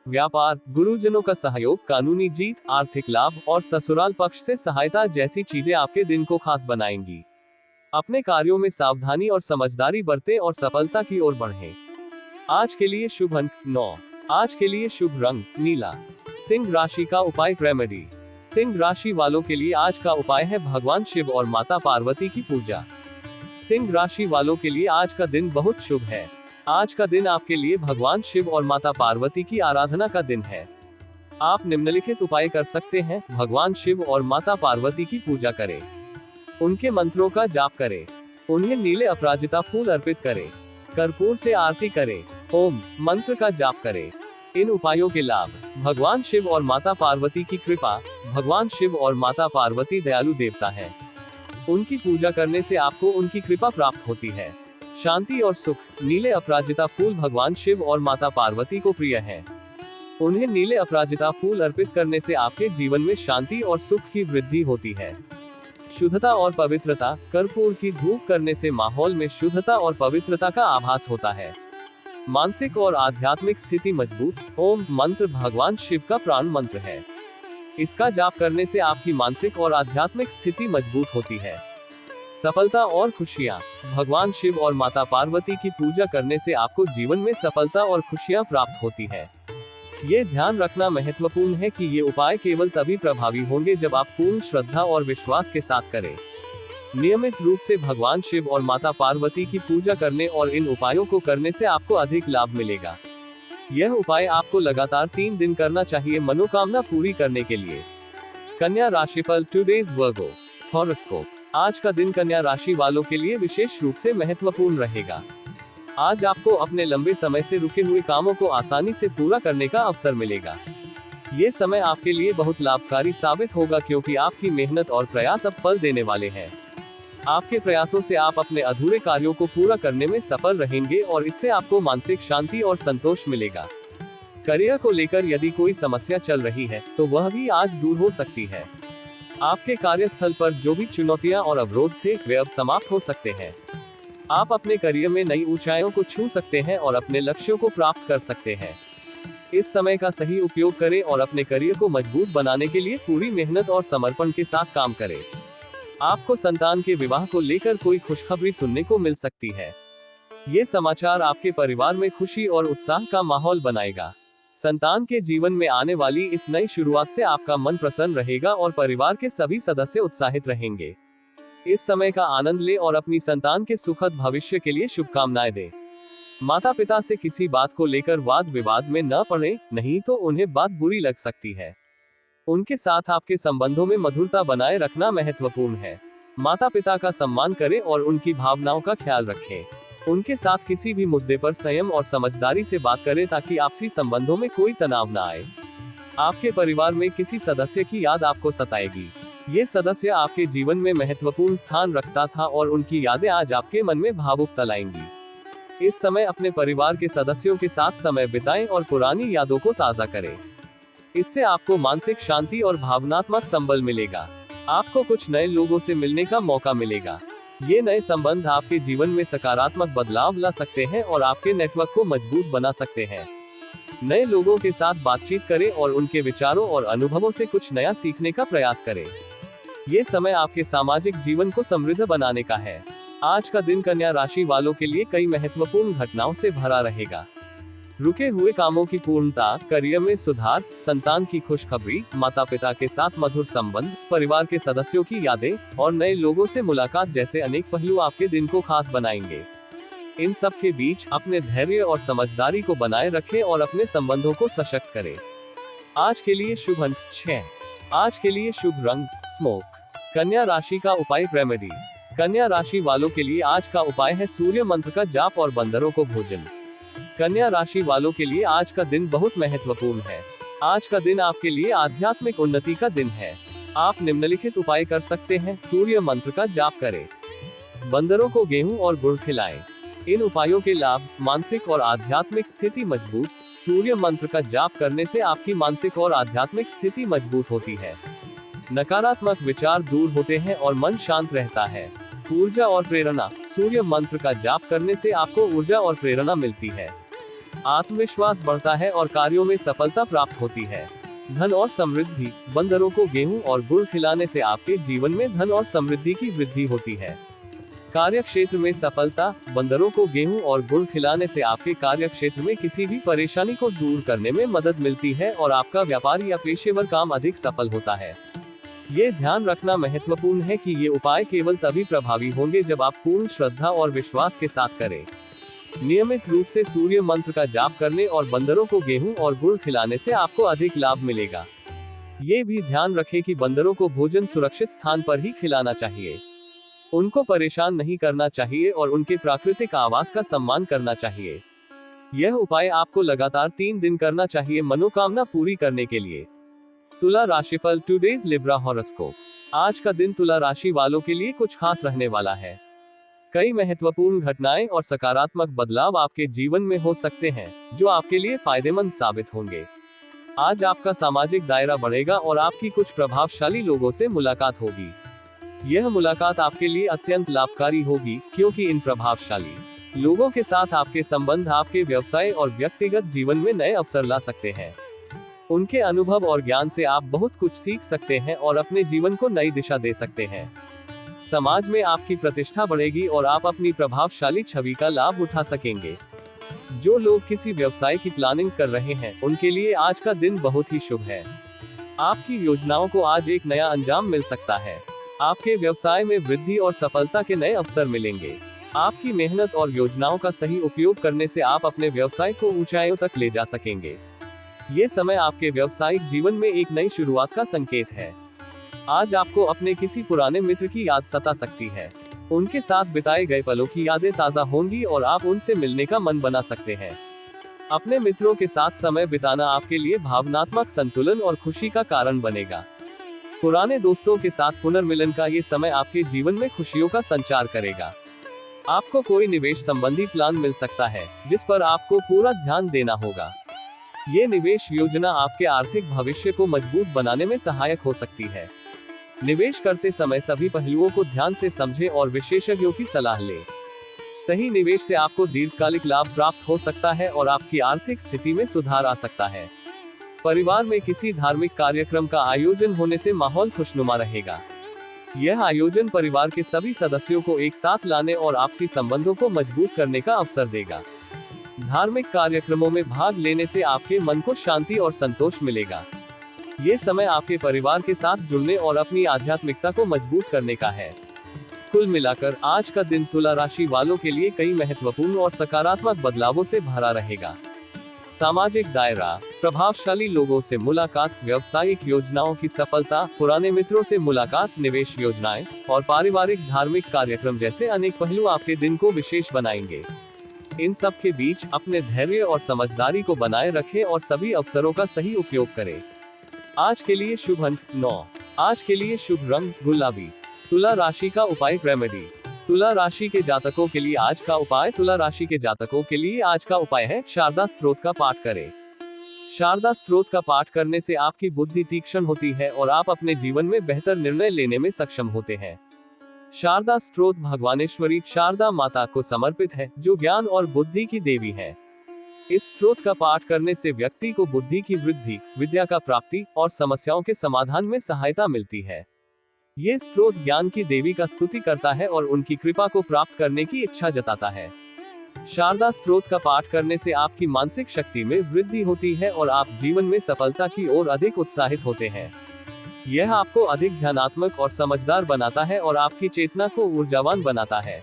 व्यापार, गुरुजनों का सहयोग, कानूनी जीत, आर्थिक लाभ और ससुराल पक्ष से सहायता जैसी चीजें आपके दिन को खास बनाएंगी। अपने कार्यों में सावधानी और समझदारी बरतें और सफलता की ओर बढ़ें। आज के लिए शुभ अंक 9। आज के लिए शुभ रंग नीला। सिंह राशि का उपाय रेमेडी। सिंह राशि वालों के लिए आज का उपाय है भगवान शिव और माता पार्वती की पूजा। सिंह राशि वालों के लिए आज का दिन बहुत शुभ है। आज का दिन आपके लिए भगवान शिव और माता पार्वती की आराधना का दिन है। आप निम्नलिखित उपाय कर सकते हैं। भगवान शिव और माता पार्वती की पूजा करें। उनके मंत्रों का जाप करें। उन्हें नीले अपराजिता फूल अर्पित करें। कर्पूर से आरती करें। ओम मंत्र का जाप करें। इन उपायों के लाभ: भगवान शिव और माता पार्वती की कृपा। भगवान शिव और माता पार्वती दयालु देवता है। उनकी पूजा करने से आपको उनकी कृपा प्राप्त होती है। शांति और सुख। नीले अपराजिता फूल भगवान शिव और माता पार्वती को प्रिय है। उन्हें नीले अपराजिता फूल अर्पित करने से आपके जीवन में शांति और सुख की वृद्धि होती है। शुद्धता और पवित्रता। कर्पूर की धूप करने से माहौल में शुद्धता और पवित्रता का आभास होता है। मानसिक और आध्यात्मिक स्थिति मजबूत। ओम मंत्र भगवान शिव का प्राण मंत्र है। इसका जाप करने से आपकी मानसिक और आध्यात्मिक स्थिति मजबूत होती है। सफलता और खुशियाँ। भगवान शिव और माता पार्वती की पूजा करने से आपको जीवन में सफलता और खुशियाँ प्राप्त होती है। ये ध्यान रखना महत्वपूर्ण है कि ये उपाय केवल तभी प्रभावी होंगे जब आप पूर्ण श्रद्धा और विश्वास के साथ करें। नियमित रूप से भगवान शिव और माता पार्वती की पूजा करने और इन उपायों को करने से आपको अधिक लाभ मिलेगा। यह उपाय आपको लगातार 3 दिन करना चाहिए मनोकामना पूरी करने के लिए। कन्या राशिफल टुडेज वर्गो हॉरोस्कोप। आज का दिन कन्या राशि वालों के लिए विशेष रूप से महत्वपूर्ण रहेगा। आज आपको अपने लंबे समय से रुके हुए कामों को आसानी से पूरा करने का अवसर मिलेगा। ये समय आपके लिए बहुत लाभकारी साबित होगा क्योंकि आपकी मेहनत और प्रयास अब फल देने वाले हैं। आपके प्रयासों से आप अपने अधूरे कार्यों को पूरा करने में सफल रहेंगे और इससे आपको मानसिक शांति और संतोष मिलेगा। करियर को लेकर यदि कोई समस्या चल रही है तो वह भी आज दूर हो सकती है। आपके कार्यस्थल पर जो भी चुनौतियां और अवरोध थे वे अब समाप्त हो सकते हैं। आप अपने करियर में नई ऊंचाइयों को छू सकते हैं और अपने लक्ष्यों को प्राप्त कर सकते हैं। इस समय का सही उपयोग करें और अपने करियर को मजबूत बनाने के लिए पूरी मेहनत और समर्पण के साथ काम करें। आपको संतान के विवाह को लेकर कोई खुशखबरी सुनने को मिल सकती है। ये समाचार आपके परिवार में खुशी और उत्साह का माहौल बनाएगा। संतान के जीवन में आने वाली इस नई शुरुआत से आपका मन प्रसन्न रहेगा और परिवार के सभी सदस्य उत्साहित रहेंगे। इस समय का आनंद लें और अपनी संतान के सुखद भविष्य के लिए शुभकामनाएं दें। माता पिता से किसी बात को लेकर वाद विवाद में न पड़े, नहीं तो उन्हें बात बुरी लग सकती है। उनके साथ आपके संबंधों में मधुरता बनाए रखना महत्वपूर्ण है। माता पिता का सम्मान करें और उनकी भावनाओं का ख्याल रखें। उनके साथ किसी भी मुद्दे पर संयम और समझदारी से बात करें ताकि आपसी संबंधों में कोई तनाव न आए। आपके परिवार में किसी सदस्य की याद आपको सताएगी। ये सदस्य आपके जीवन में महत्वपूर्ण स्थान रखता था और उनकी यादें आज आपके मन में भावुकता लाएंगी। इस समय अपने परिवार के सदस्यों के साथ समय बिताएं और पुरानी यादों को ताज़ा करें। इससे आपको मानसिक शांति और भावनात्मक संबल मिलेगा। आपको कुछ नए लोगों से मिलने का मौका मिलेगा। ये नए संबंध आपके जीवन में सकारात्मक बदलाव ला सकते हैं और आपके नेटवर्क को मजबूत बना सकते हैं। नए लोगों के साथ बातचीत करें और उनके विचारों और अनुभवों से कुछ नया सीखने का प्रयास करें। ये समय आपके सामाजिक जीवन को समृद्ध बनाने का है। आज का दिन कन्या राशि वालों के लिए कई महत्वपूर्ण घटनाओं से भरा रहेगा। रुके हुए कामों की पूर्णता, करियर में सुधार, संतान की खुशखबरी, माता पिता के साथ मधुर संबंध, परिवार के सदस्यों की यादें और नए लोगों से मुलाकात जैसे अनेक पहलू आपके दिन को खास बनाएंगे। इन सब के बीच अपने धैर्य और समझदारी को बनाए रखें और अपने संबंधों को सशक्त करें। आज के लिए शुभ अंक 6। आज के लिए शुभ रंग स्मोक। कन्या राशि का उपाय रेमेडी। कन्या राशि वालों के लिए आज का उपाय है सूर्य मंत्र का जाप और बंदरों को भोजन। कन्या राशि वालों के लिए आज का दिन बहुत महत्वपूर्ण है। आज का दिन आपके लिए आध्यात्मिक उन्नति का दिन है। आप निम्नलिखित उपाय कर सकते हैं। सूर्य मंत्र का जाप करें। बंदरों को गेहूं और गुड़ खिलाएं। इन उपायों के लाभ, मानसिक और आध्यात्मिक स्थिति मजबूत। सूर्य मंत्र का जाप करने से आपकी मानसिक और आध्यात्मिक स्थिति मजबूत होती है। नकारात्मक विचार दूर होते हैं और मन शांत रहता है। ऊर्जा और प्रेरणा। सूर्य मंत्र का जाप करने से आपको ऊर्जा और प्रेरणा मिलती है। आत्मविश्वास बढ़ता है और कार्यों में सफलता प्राप्त होती है। धन और समृद्धि। बंदरों को गेहूं और गुड़ खिलाने से आपके जीवन में धन और समृद्धि की वृद्धि होती है। कार्य क्षेत्र में सफलता। बंदरों को गेहूं और गुड़ खिलाने से आपके कार्य क्षेत्र में किसी भी परेशानी को दूर करने में मदद मिलती है और आपका व्यापार या पेशेवर काम अधिक सफल होता है। ये ध्यान रखना महत्वपूर्ण है कि ये उपाय केवल तभी प्रभावी होंगे जब आप पूर्ण श्रद्धा और विश्वास के साथ करें। नियमित रूप से सूर्य मंत्र का जाप करने और बंदरों को गेहूं और गुड़ खिलाने से आपको अधिक लाभ मिलेगा। ये भी ध्यान रखें कि बंदरों को भोजन सुरक्षित स्थान पर ही खिलाना चाहिए। उनको परेशान नहीं करना चाहिए और उनके प्राकृतिक आवास का सम्मान करना चाहिए। यह उपाय आपको लगातार 3 दिन करना चाहिए मनोकामना पूरी करने के लिए। तुला राशिफल टुडेज लिब्रा हॉरोस्कोप। आज का दिन तुला राशि वालों के लिए कुछ खास रहने वाला है। कई महत्वपूर्ण घटनाएं और सकारात्मक बदलाव आपके जीवन में हो सकते हैं जो आपके लिए फायदेमंद साबित होंगे। आज आपका सामाजिक दायरा बढ़ेगा और आपकी कुछ प्रभावशाली लोगों से मुलाकात होगी। यह मुलाकात आपके लिए अत्यंत लाभकारी होगी क्योंकि इन प्रभावशाली लोगों के साथ आपके संबंध आपके व्यवसाय और व्यक्तिगत जीवन में नए अवसर ला सकते हैं। उनके अनुभव और ज्ञान से आप बहुत कुछ सीख सकते हैं और अपने जीवन को नई दिशा दे सकते हैं। समाज में आपकी प्रतिष्ठा बढ़ेगी और आप अपनी प्रभावशाली छवि का लाभ उठा सकेंगे। जो लोग किसी व्यवसाय की प्लानिंग कर रहे हैं, उनके लिए आज का दिन बहुत ही शुभ है। आपकी योजनाओं को आज एक नया अंजाम मिल सकता है। आपके व्यवसाय में वृद्धि और सफलता के नए अवसर मिलेंगे। आपकी मेहनत और योजनाओं का सही उपयोग करने से आप अपने व्यवसाय को ऊंचाइयों तक ले जा सकेंगे। ये समय आपके व्यावसायिक जीवन में एक नई शुरुआत का संकेत है। आज आपको अपने किसी पुराने मित्र की याद सता सकती है। उनके साथ बिताए गए पलों की यादें ताज़ा होंगी और आप उनसे मिलने का मन बना सकते हैं। अपने मित्रों के साथ समय बिताना आपके लिए भावनात्मक संतुलन और खुशी का कारण बनेगा। पुराने दोस्तों के साथ पुनर्मिलन का ये समय आपके जीवन में खुशियों का संचार करेगा। आपको कोई निवेश संबंधी प्लान मिल सकता है, जिस पर आपको पूरा ध्यान देना होगा। ये निवेश योजना आपके आर्थिक भविष्य को मजबूत बनाने में सहायक हो सकती है। निवेश करते समय सभी पहलुओं को ध्यान से समझें और विशेषज्ञों की सलाह लें। सही निवेश से आपको दीर्घकालिक लाभ प्राप्त हो सकता है और आपकी आर्थिक स्थिति में सुधार आ सकता है। परिवार में किसी धार्मिक कार्यक्रम का आयोजन होने से माहौल खुशनुमा रहेगा। यह आयोजन परिवार के सभी सदस्यों को एक साथ लाने और आपसी संबंधों को मजबूत करने का अवसर देगा। धार्मिक कार्यक्रमों में भाग लेने से आपके मन को शांति और संतोष मिलेगा। ये समय आपके परिवार के साथ जुड़ने और अपनी आध्यात्मिकता को मजबूत करने का है। कुल मिलाकर आज का दिन तुला राशि वालों के लिए कई महत्वपूर्ण और सकारात्मक बदलावों से भरा रहेगा। सामाजिक दायरा, प्रभावशाली लोगों से मुलाकात, व्यावसायिक योजनाओं की सफलता, पुराने मित्रों से मुलाकात, निवेश योजनाएं और पारिवारिक धार्मिक कार्यक्रम जैसे अनेक पहलू आपके दिन को विशेष बनाएंगे। इन सब के बीच अपने धैर्य और समझदारी को बनाए रखें और सभी अवसरों का सही उपयोग करें। आज के लिए शुभ अंक 9। आज के लिए शुभ रंग गुलाबी। तुला राशि का उपाय रेमेडी। तुला राशि के जातकों के लिए आज का उपाय है शारदा स्तोत्र का पाठ करें। शारदा स्तोत्र का पाठ करने से आपकी बुद्धि तीक्ष्ण होती है और आप अपने जीवन में बेहतर निर्णय लेने में सक्षम होते हैं। शारदा स्तोत्र भगवानेश्वरी शारदा माता को समर्पित है, जो ज्ञान और बुद्धि की देवी है। इस स्तोत्र का पाठ करने से व्यक्ति को बुद्धि की वृद्धि, विद्या का प्राप्ति और समस्याओं के समाधान में सहायता मिलती है। ये स्तोत्र ज्ञान की देवी का स्तुति करता है और उनकी कृपा को प्राप्त करने की इच्छा जताता है। शारदा स्तोत्र का पाठ करने से आपकी मानसिक शक्ति में वृद्धि होती है और आप जीवन में सफलता की ओर अधिक उत्साहित होते हैं। यह आपको अधिक ध्यानात्मक और समझदार बनाता है और आपकी चेतना को ऊर्जावान बनाता है।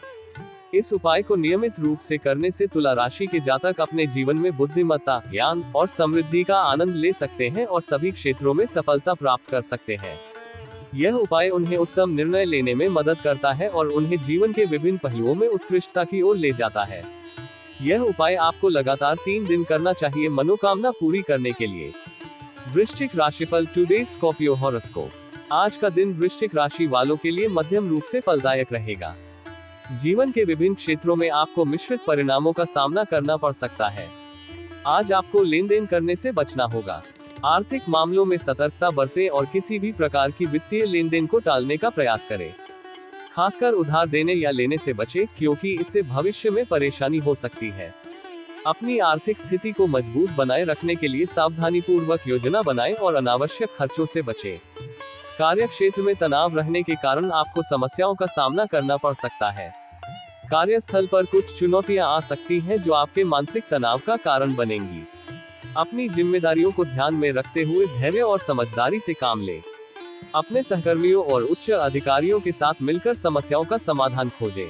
इस उपाय को नियमित रूप से करने से तुला राशि के जातक अपने जीवन में बुद्धिमत्ता, ज्ञान और समृद्धि का आनंद ले सकते हैं और सभी क्षेत्रों में सफलता प्राप्त कर सकते हैं। यह उपाय उन्हें उत्तम निर्णय लेने में मदद करता है और उन्हें जीवन के विभिन्न पहलुओं में उत्कृष्टता की ओर ले जाता है। यह उपाय आपको लगातार 3 दिन करना चाहिए मनोकामना पूरी करने के लिए। वृश्चिक राशिफल टुडे स्कॉर्पियो हॉरोस्कोप। आज का दिन वृश्चिक राशि वालों के लिए मध्यम रूप से फलदायक रहेगा। जीवन के विभिन्न क्षेत्रों में आपको मिश्रित परिणामों का सामना करना पड़ सकता है। आज आपको लेन देन करने से बचना होगा। आर्थिक मामलों में सतर्कता बरतें और किसी भी प्रकार की वित्तीय लेन देन को टालने का प्रयास करें। खासकर उधार देने या लेने से बचें, क्योंकि इससे भविष्य में परेशानी हो सकती है। अपनी आर्थिक स्थिति को मजबूत बनाए रखने के लिए सावधानीपूर्वक योजना बनाएं और अनावश्यक खर्चों से बचें। कार्य क्षेत्र में तनाव रहने के कारण आपको समस्याओं का सामना करना पड़ सकता है। कार्यस्थल पर कुछ चुनौतियां आ सकती हैं जो आपके मानसिक तनाव का कारण बनेंगी। अपनी जिम्मेदारियों को ध्यान में रखते हुए धैर्य और समझदारी से काम लें। अपने सहकर्मियों और उच्च अधिकारियों के साथ मिलकर समस्याओं का समाधान खोजें।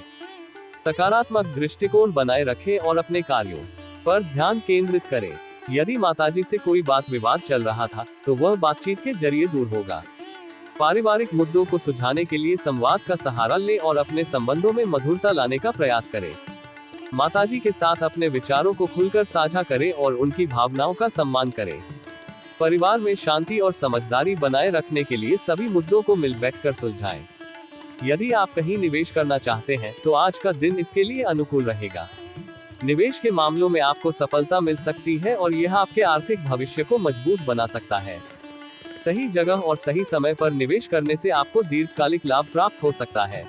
सकारात्मक दृष्टिकोण बनाए रखें और अपने कार्यों पर ध्यान केंद्रित करें। यदि माताजी से कोई बात विवाद चल रहा था, तो वह बातचीत के जरिए दूर होगा। पारिवारिक मुद्दों को सुलझाने के लिए संवाद का सहारा लें और अपने संबंधों में मधुरता लाने का प्रयास करें। माताजी के साथ अपने विचारों को खुलकर साझा करें और उनकी भावनाओं का सम्मान करें। परिवार में शांति और समझदारी बनाए रखने के लिए सभी मुद्दों को मिल बैठकर सुलझाएं। यदि आप कहीं निवेश करना चाहते हैं, तो आज का दिन इसके लिए अनुकूल रहेगा। निवेश के मामलों में आपको सफलता मिल सकती है और यह आपके आर्थिक भविष्य को मजबूत बना सकता है। सही जगह और सही समय पर निवेश करने से आपको दीर्घकालिक लाभ प्राप्त हो सकता है।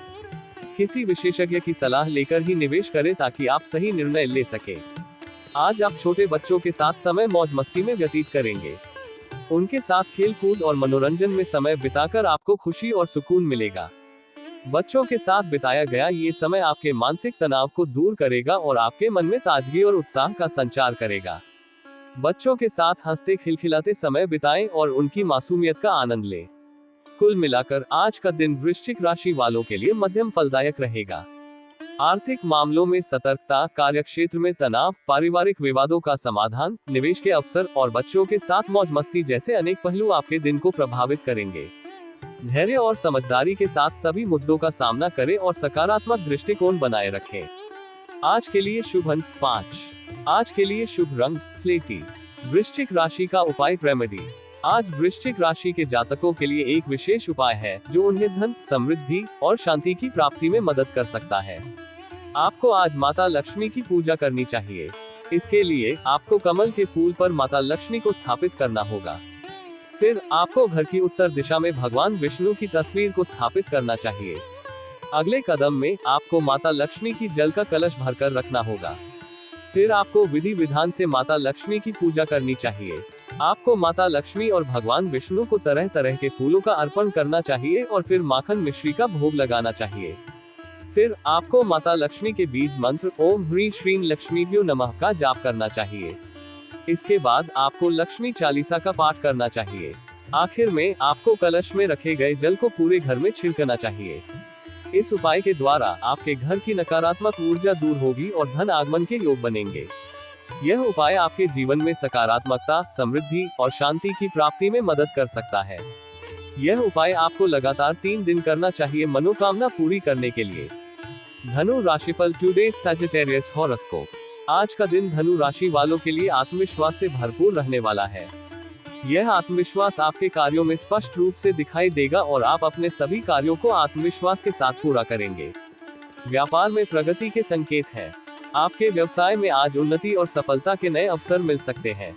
किसी विशेषज्ञ की सलाह लेकर ही निवेश करें ताकि आप सही निर्णय ले सकें। आज आप छोटे बच्चों के साथ समय मौज मस्ती में व्यतीत करेंगे। उनके साथ खेल कूद और मनोरंजन में समय बिताकर आपको खुशी और सुकून मिलेगा। बच्चों के साथ बिताया गया ये समय आपके मानसिक तनाव को दूर करेगा और आपके मन में ताजगी और उत्साह का संचार करेगा। बच्चों के साथ हंसते खिलखिलाते समय बिताएं और उनकी मासूमियत का आनंद लें। कुल मिलाकर आज का दिन वृश्चिक राशि वालों के लिए मध्यम फलदायक रहेगा। आर्थिक मामलों में सतर्कता, कार्यक्षेत्र में तनाव, पारिवारिक विवादों का समाधान, निवेश के अवसर और बच्चों के साथ मौज मस्ती जैसे अनेक पहलू आपके दिन को प्रभावित करेंगे। धैर्य और समझदारी के साथ सभी मुद्दों का सामना करें और सकारात्मक दृष्टिकोण बनाए रखें। आज के लिए शुभ अंक 5। आज के लिए शुभ रंग स्लेटी। वृश्चिक राशि का उपाय रेमेडी। आज वृश्चिक राशि के जातकों के लिए एक विशेष उपाय है जो उन्हें धन, समृद्धि और शांति की प्राप्ति में मदद कर सकता है। आपको आज माता लक्ष्मी की पूजा करनी चाहिए। इसके लिए आपको कमल के फूल पर माता लक्ष्मी को स्थापित करना होगा। फिर आपको घर की उत्तर दिशा में भगवान विष्णु की तस्वीर को स्थापित करना चाहिए। अगले कदम में आपको माता लक्ष्मी की जल का कलश भरकर रखना होगा। फिर आपको विधि विधान से माता लक्ष्मी की पूजा करनी चाहिए। आपको माता लक्ष्मी और भगवान विष्णु को तरह तरह के फूलों का अर्पण करना चाहिए और फिर माखन मिश्री का भोग लगाना चाहिए। फिर आपको माता लक्ष्मी के बीज मंत्र ओम ह्रीं श्रीं लक्ष्मीभ्यो नमः का जाप करना चाहिए। इसके बाद आपको लक्ष्मी चालीसा का पाठ करना चाहिए। आखिर में आपको कलश में रखे गए जल को पूरे घर में छिड़कना चाहिए। इस उपाय के द्वारा आपके घर की नकारात्मक ऊर्जा दूर होगी और धन आगमन के योग बनेंगे। यह उपाय आपके जीवन में सकारात्मकता, समृद्धि और शांति की प्राप्ति में मदद कर सकता है। यह उपाय आपको लगातार 3 दिन करना चाहिए मनोकामना पूरी करने के लिए। धनु राशिफल टुडे सैजिटेरियस हॉरोस्कोप। आज का दिन धनु राशि वालों के लिए आत्मविश्वास से भरपूर रहने वाला है। यह आत्मविश्वास आपके कार्यों में स्पष्ट रूप से दिखाई देगा और आप अपने सभी कार्यों को आत्मविश्वास के साथ पूरा करेंगे। व्यापार में प्रगति के संकेत हैं। आपके व्यवसाय में आज उन्नति और सफलता के नए अवसर मिल सकते हैं।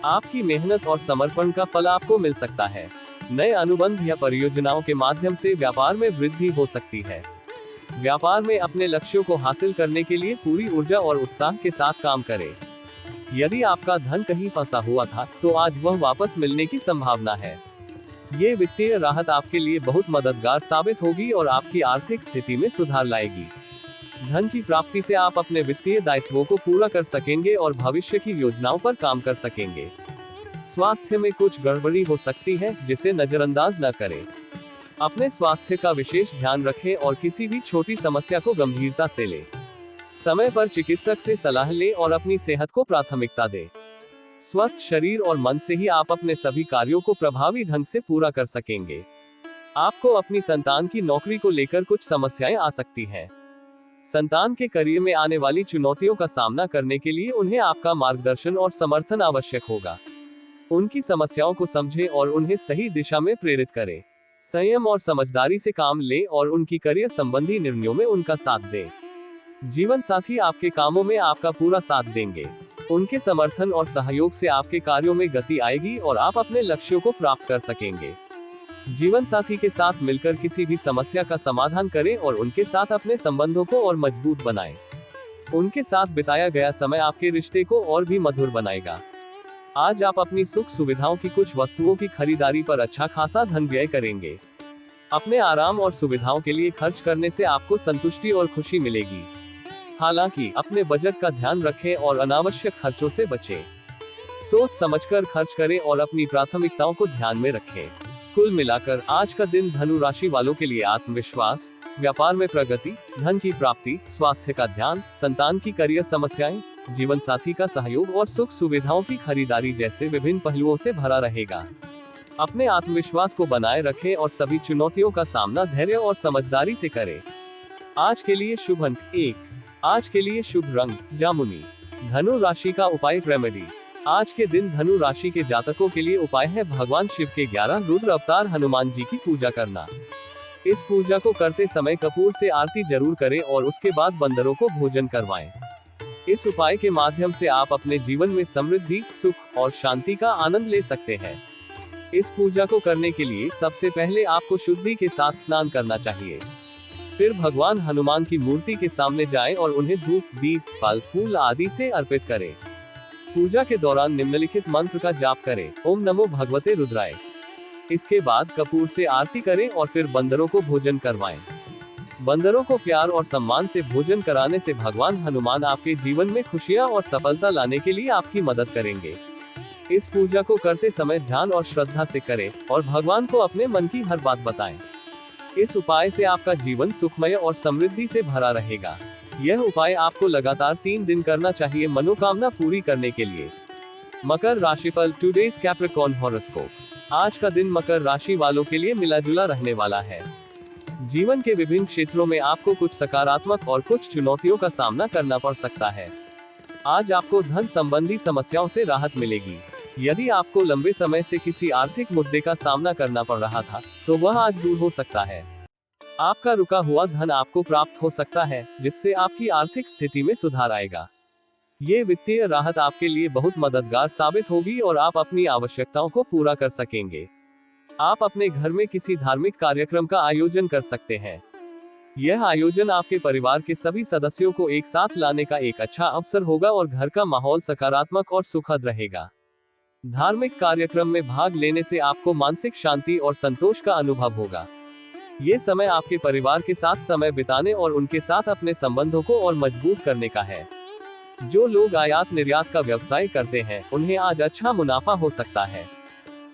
आपकी मेहनत और समर्पण का फल आपको मिल सकता है। नए अनुबंध या परियोजनाओं के माध्यम से व्यापार में वृद्धि हो सकती है। व्यापार में अपने लक्ष्यों को हासिल करने के लिए पूरी ऊर्जा और उत्साह के साथ काम करें। यदि आपका धन कहीं फंसा हुआ था तो आज वह वापस मिलने की संभावना है। ये वित्तीय राहत आपके लिए बहुत मददगार साबित होगी और आपकी आर्थिक स्थिति में सुधार लाएगी। धन की प्राप्ति से आप अपने वित्तीय दायित्वों को पूरा कर सकेंगे और भविष्य की योजनाओं पर काम कर सकेंगे। स्वास्थ्य में कुछ गड़बड़ी हो सकती है, जिसे नजरअंदाज न करें। अपने स्वास्थ्य का विशेष ध्यान रखें और किसी भी छोटी समस्या को गंभीरता से लें। समय पर चिकित्सक से सलाह लें और अपनी सेहत को प्राथमिकता दें। स्वस्थ शरीर और मन से ही आप अपने सभी कार्यों को प्रभावी ढंग से पूरा कर सकेंगे। आपको अपनी संतान की नौकरी को लेकर कुछ समस्याएं आ सकती हैं। संतान के करियर में आने वाली चुनौतियों का सामना करने के लिए उन्हें आपका मार्गदर्शन और समर्थन आवश्यक होगा। उनकी समस्याओं को समझें और उन्हें सही दिशा में प्रेरित करें। संयम और समझदारी से काम लें और उनकी करियर संबंधी निर्णयों में उनका साथ दें। जीवन साथी आपके कामों में आपका पूरा साथ देंगे। उनके समर्थन और सहयोग से आपके कार्यों में गति आएगी और आप अपने लक्ष्यों को प्राप्त कर सकेंगे। जीवन साथी के साथ मिलकर किसी भी समस्या का समाधान करें और उनके साथ अपने संबंधों को और मजबूत बनाएं। उनके साथ बिताया गया समय आपके रिश्ते को और भी मधुर बनाएगा। आज आप अपनी सुख सुविधाओं की कुछ वस्तुओं की खरीदारी पर अच्छा खासा धन व्यय करेंगे। अपने आराम और सुविधाओं के लिए खर्च करने से आपको संतुष्टि और खुशी मिलेगी। हालांकि अपने बजट का ध्यान रखें और अनावश्यक खर्चों से बचें। सोच समझकर खर्च करें और अपनी प्राथमिकताओं को ध्यान में रखें। कुल मिलाकर आज का दिन धनु राशि वालों के लिए आत्मविश्वास, व्यापार में प्रगति, धन की प्राप्ति, स्वास्थ्य का ध्यान, संतान की करियर समस्याएं, जीवन साथी का सहयोग और सुख सुविधाओं की खरीदारी जैसे विभिन्न पहलुओं से भरा रहेगा। अपने आत्मविश्वास को बनाए रखें और सभी चुनौतियों का सामना धैर्य और समझदारी से करें। आज के लिए शुभ अंक 1। आज के लिए शुभ रंग जामुनी। धनु राशि का उपाय रेमेडी। आज के दिन धनु राशि के जातकों के लिए उपाय है भगवान शिव के 11 रुद्र अवतार हनुमान जी की पूजा करना। इस पूजा को करते समय कपूर से आरती जरूर करें और उसके बाद बंदरों को भोजन करवाएं। इस उपाय के माध्यम से आप अपने जीवन में समृद्धि, सुख और शांति का आनंद ले सकते हैं। इस पूजा को करने के लिए सबसे पहले आपको शुद्धि के साथ स्नान करना चाहिए। फिर भगवान हनुमान की मूर्ति के सामने जाएं और उन्हें धूप, दीप, फल, फूल आदि से अर्पित करें। पूजा के दौरान निम्नलिखित मंत्र का जाप करें। ओम नमो भगवते रुद्राय। इसके बाद कपूर से आरती करें और फिर बंदरों को भोजन करवाएं। बंदरों को प्यार और सम्मान से भोजन कराने से भगवान हनुमान आपके जीवन में खुशियां और सफलता लाने के लिए आपकी मदद करेंगे। इस पूजा को करते समय ध्यान और श्रद्धा से करें और भगवान को अपने मन की हर बात बताएं। इस उपाय से आपका जीवन सुखमय और समृद्धि से भरा रहेगा। यह उपाय आपको लगातार 3 दिन करना चाहिए मनोकामना पूरी करने के लिए। मकर राशिफल, टुडेज कैप्रिकॉर्न हॉरोस्कोप। आज का दिन मकर राशि वालों के लिए मिला जुला रहने वाला है। जीवन के विभिन्न क्षेत्रों में आपको कुछ सकारात्मक और कुछ चुनौतियों का सामना करना पड़ सकता है। आज आपको धन संबंधी समस्याओं से राहत मिलेगी। यदि आपको लंबे समय से किसी आर्थिक मुद्दे का सामना करना पड़ रहा था, तो वह आज दूर हो सकता है। आपका रुका हुआ धन आपको प्राप्त हो सकता है, जिससे आपकी आर्थिक स्थिति में सुधार आएगा। ये वित्तीय राहत आपके लिए बहुत मददगार साबित होगी और आप अपनी आवश्यकताओं को पूरा कर सकेंगे। आप अपने घर में किसी धार्मिक कार्यक्रम का आयोजन कर सकते हैं। यह आयोजन आपके परिवार के सभी सदस्यों को एक साथ लाने का एक अच्छा अवसर होगा और घर का माहौल सकारात्मक और सुखद रहेगा। धार्मिक कार्यक्रम में भाग लेने से आपको मानसिक शांति और संतोष का अनुभव होगा। ये समय आपके परिवार के साथ समय बिताने और उनके साथ अपने संबंधों को और मजबूत करने का है। जो लोग आयात निर्यात का व्यवसाय करते हैं, उन्हें आज अच्छा मुनाफा हो सकता है।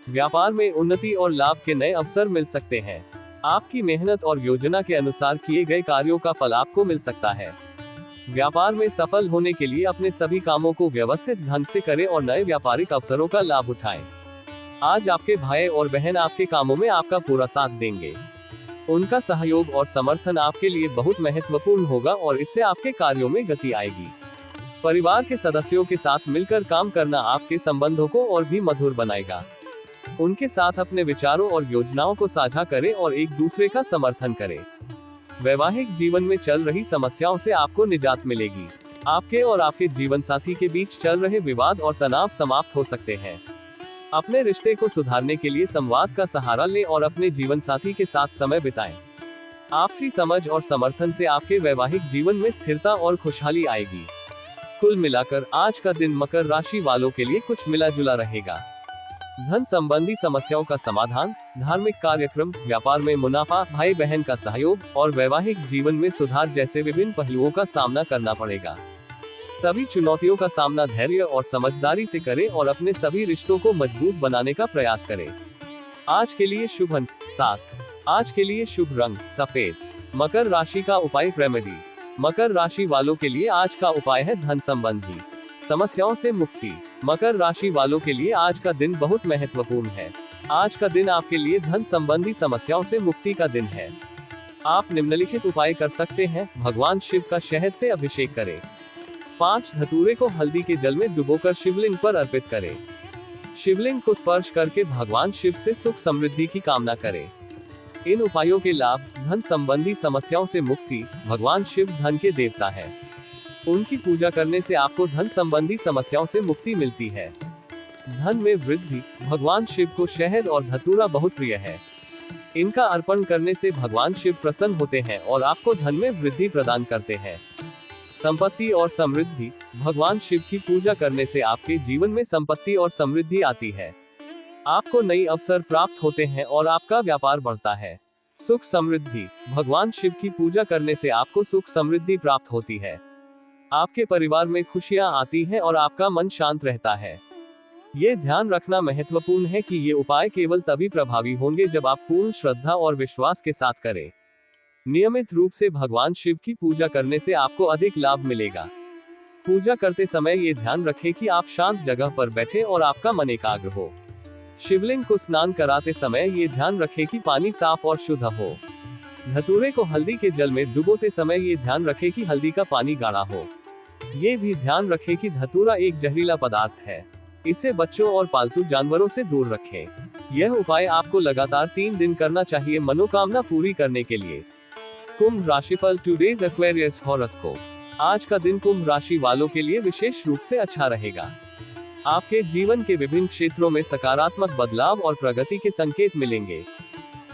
व्यापार में उन्नति और लाभ के नए अवसर मिल सकते हैं। आपकी मेहनत और योजना के अनुसार किए गए कार्यों का फल आपको मिल सकता है। व्यापार में सफल होने के लिए अपने सभी कामों को व्यवस्थित ढंग से करें और नए व्यापारिक अवसरों का लाभ उठाएं। आज आपके भाई और बहन आपके कामों में आपका पूरा साथ देंगे। उनका सहयोग और समर्थन आपके लिए बहुत महत्वपूर्ण होगा और इससे आपके कार्यों में गति आएगी। परिवार के सदस्यों के साथ मिलकर काम करना आपके संबंधों को और भी मधुर बनाएगा। उनके साथ अपने विचारों और योजनाओं को साझा करें और एक दूसरे का समर्थन करें। वैवाहिक जीवन में चल रही समस्याओं से आपको निजात मिलेगी। आपके और आपके जीवन साथी के बीच चल रहे विवाद और तनाव समाप्त हो सकते हैं। अपने रिश्ते को सुधारने के लिए संवाद का सहारा लें और अपने जीवन साथी के साथ समय बिताएं। आपसी समझ और समर्थन से आपके वैवाहिक जीवन में स्थिरता और खुशहाली आएगी। कुल मिलाकर आज का दिन मकर राशि वालों के लिए कुछ मिला जुला रहेगा। धन संबंधी समस्याओं का समाधान, धार्मिक कार्यक्रम, व्यापार में मुनाफा, भाई बहन का सहयोग और वैवाहिक जीवन में सुधार जैसे विभिन्न पहलुओं का सामना करना पड़ेगा। सभी चुनौतियों का सामना धैर्य और समझदारी से करें और अपने सभी रिश्तों को मजबूत बनाने का प्रयास करें। आज के लिए शुभ अंक 7। आज के लिए शुभ रंग सफेद। मकर राशि का उपाय रेमेडी। मकर राशि वालों के लिए आज का उपाय है धन संबंधी समस्याओं से मुक्ति। मकर राशि वालों के लिए आज का दिन बहुत महत्वपूर्ण है। आज का दिन आपके लिए धन संबंधी समस्याओं से मुक्ति का दिन है। आप निम्नलिखित उपाय कर सकते हैं। भगवान शिव का शहद से अभिषेक करें। 5 धतूरे को हल्दी के जल में डुबोकर शिवलिंग पर अर्पित करें। शिवलिंग को स्पर्श करके भगवान शिव से सुख समृद्धि की कामना करें। इन उपायों के लाभ, धन संबंधी समस्याओं से मुक्ति। भगवान शिव धन के देवता है। उनकी पूजा करने से आपको धन संबंधी समस्याओं से मुक्ति मिलती है। धन में वृद्धि। भगवान शिव को शहद और धतूरा बहुत प्रिय है। इनका अर्पण करने से भगवान शिव प्रसन्न होते हैं और आपको धन में वृद्धि प्रदान करते हैं। संपत्ति और समृद्धि। भगवान शिव की पूजा करने से आपके जीवन में संपत्ति और समृद्धि आती है। आपको नई अवसर प्राप्त होते हैं और आपका व्यापार बढ़ता है। सुख समृद्धि। भगवान शिव की पूजा करने से आपको सुख समृद्धि प्राप्त होती है। आपके परिवार में खुशियां आती हैं और आपका मन शांत रहता है। ये ध्यान रखना महत्वपूर्ण है कि ये उपाय केवल तभी प्रभावी होंगे जब आप पूर्ण श्रद्धा और विश्वास के साथ करें। नियमित रूप से भगवान शिव की पूजा करने से आपको अधिक लाभ मिलेगा। पूजा करते समय ये ध्यान रखें कि आप शांत जगह पर बैठे और आपका मन एकाग्र हो। शिवलिंग को स्नान कराते समय ये ध्यान रखें कि पानी साफ और शुद्ध हो। धतूरे को हल्दी के जल में डुबोते समय ये ध्यान रखें कि हल्दी का पानी गाढ़ा हो। ये भी ध्यान रखें कि धतूरा एक जहरीला पदार्थ है। इसे बच्चों और पालतू जानवरों से दूर रखें। यह उपाय आपको लगातार 3 दिन करना चाहिए मनोकामना पूरी करने के लिए। कुंभ राशिफल, टुडेज एक्वेरियस हॉरोस्कोप। आज का दिन कुंभ राशि वालों के लिए विशेष रूप से अच्छा रहेगा। आपके जीवन के विभिन्न क्षेत्रों में सकारात्मक बदलाव और प्रगति के संकेत मिलेंगे।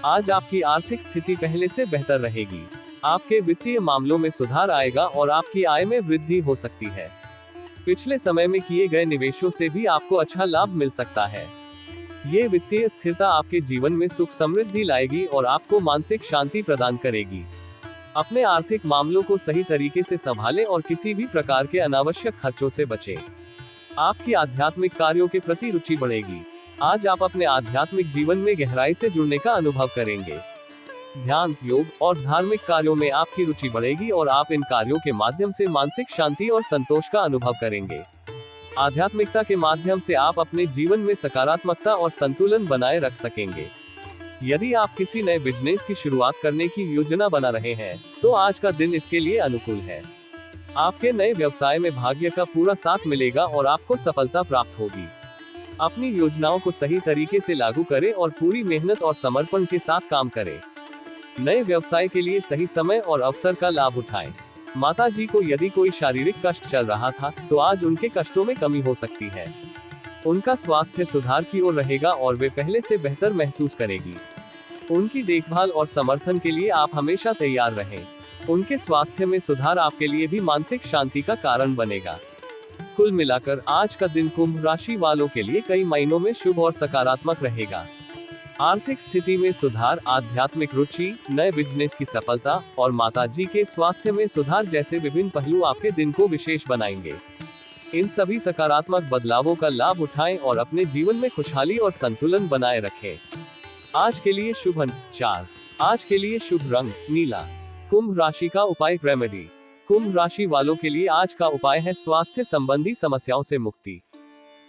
आज आपकी आर्थिक स्थिति पहले से बेहतर रहेगी। आपके वित्तीय मामलों में सुधार आएगा और आपकी आय में वृद्धि हो सकती है। पिछले समय में किए गए निवेशों से भी आपको अच्छा लाभ मिल सकता है। ये वित्तीय स्थिरता आपके जीवन में सुख समृद्धि लाएगी और आपको मानसिक शांति प्रदान करेगी। अपने आर्थिक मामलों को सही तरीके से संभालें और किसी भी प्रकार के अनावश्यक खर्चों से बचें। आपकी आध्यात्मिक कार्यों के प्रति रुचि बढ़ेगी। आज आप अपने आध्यात्मिक जीवन में गहराई से जुड़ने का अनुभव करेंगे। ध्यान, योग और धार्मिक कार्यों में आपकी रुचि बढ़ेगी और आप इन कार्यों के माध्यम से मानसिक शांति और संतोष का अनुभव करेंगे। आध्यात्मिकता के माध्यम से आप अपने जीवन में सकारात्मकता और संतुलन बनाए रख सकेंगे। यदि आप किसी नए बिजनेस की शुरुआत करने की योजना बना रहे हैं, तो आज का दिन इसके लिए अनुकूल है। आपके नए व्यवसाय में भाग्य का पूरा साथ मिलेगा और आपको सफलता प्राप्त होगी। अपनी योजनाओं को सही तरीके से लागू करें और पूरी मेहनत और समर्पण के साथ काम करें। नए व्यवसाय के लिए सही समय और अवसर का लाभ उठाएं। माता जी को यदि कोई शारीरिक कष्ट चल रहा था, तो आज उनके कष्टों में कमी हो सकती है। उनका स्वास्थ्य सुधार की ओर रहेगा और वे पहले से बेहतर महसूस करेगी। उनकी देखभाल और समर्थन के लिए आप हमेशा तैयार रहें। उनके स्वास्थ्य में सुधार आपके लिए भी मानसिक शांति का कारण बनेगा। कुल मिलाकर आज का दिन कुंभ राशि वालों के लिए कई महीनों में शुभ और सकारात्मक रहेगा। आर्थिक स्थिति में सुधार, आध्यात्मिक रुचि, नए बिजनेस की सफलता और माता जी के स्वास्थ्य में सुधार जैसे विभिन्न पहलू आपके दिन को विशेष बनाएंगे। इन सभी सकारात्मक बदलावों का लाभ उठाएं और अपने जीवन में खुशहाली और संतुलन बनाए रखें। आज के लिए शुभ अंक 4। आज के लिए शुभ रंग नीला। कुंभ राशि का उपाय रेमेडी। कुंभ राशि वालों के लिए आज का उपाय है स्वास्थ्य संबंधी समस्याओं से मुक्ति।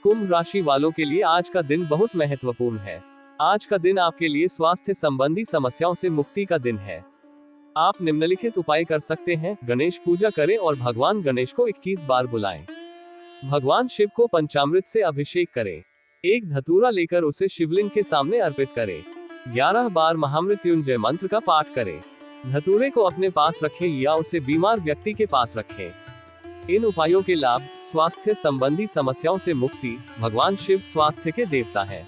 कुंभ राशि वालों के लिए आज का दिन बहुत महत्वपूर्ण है। आज का दिन आपके लिए स्वास्थ्य संबंधी समस्याओं से मुक्ति का दिन है। आप निम्नलिखित उपाय कर सकते हैं। गणेश पूजा करें और भगवान गणेश को 21 बार बुलाएं। भगवान शिव को पंचामृत से अभिषेक करें। एक धतूरा लेकर उसे शिवलिंग के सामने अर्पित करें। 11 बार महामृत्युंजय मंत्र का पाठ करें। धतूरे को अपने पास रखें या उसे बीमार व्यक्ति के पास रखें। इन उपायों के लाभ, स्वास्थ्य संबंधी समस्याओं से मुक्ति। भगवान शिव स्वास्थ्य के देवता हैं।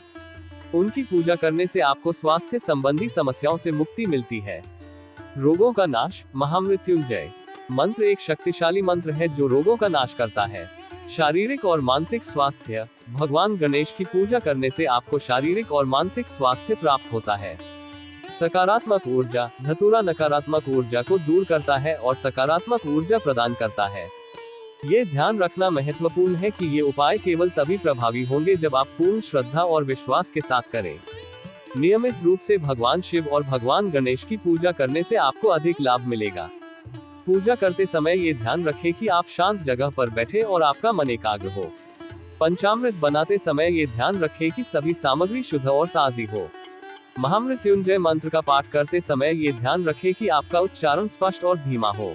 उनकी पूजा करने से आपको स्वास्थ्य संबंधी समस्याओं से मुक्ति मिलती है। रोगों का नाश। महामृत्युंजय मंत्र एक शक्तिशाली मंत्र है जो रोगों का नाश करता है। शारीरिक और मानसिक स्वास्थ्य। भगवान गणेश की पूजा करने से आपको शारीरिक और मानसिक स्वास्थ्य प्राप्त होता है। सकारात्मक ऊर्जा। धतूरा नकारात्मक ऊर्जा को दूर करता है और सकारात्मक ऊर्जा प्रदान करता है। ये ध्यान रखना महत्वपूर्ण है कि ये उपाय केवल तभी प्रभावी होंगे जब आप पूर्ण श्रद्धा और विश्वास के साथ करें। नियमित रूप से भगवान शिव और भगवान गणेश की पूजा करने से आपको अधिक लाभ मिलेगा। पूजा करते समय ये ध्यान रखें कि आप शांत जगह पर बैठे और आपका मन एकाग्र हो। पंचामृत बनाते समय ये ध्यान रखें कि सभी सामग्री शुद्ध और ताजी हो। महामृत्युंजय मंत्र का पाठ करते समय ये ध्यान रखें कि आपका उच्चारण स्पष्ट और धीमा हो।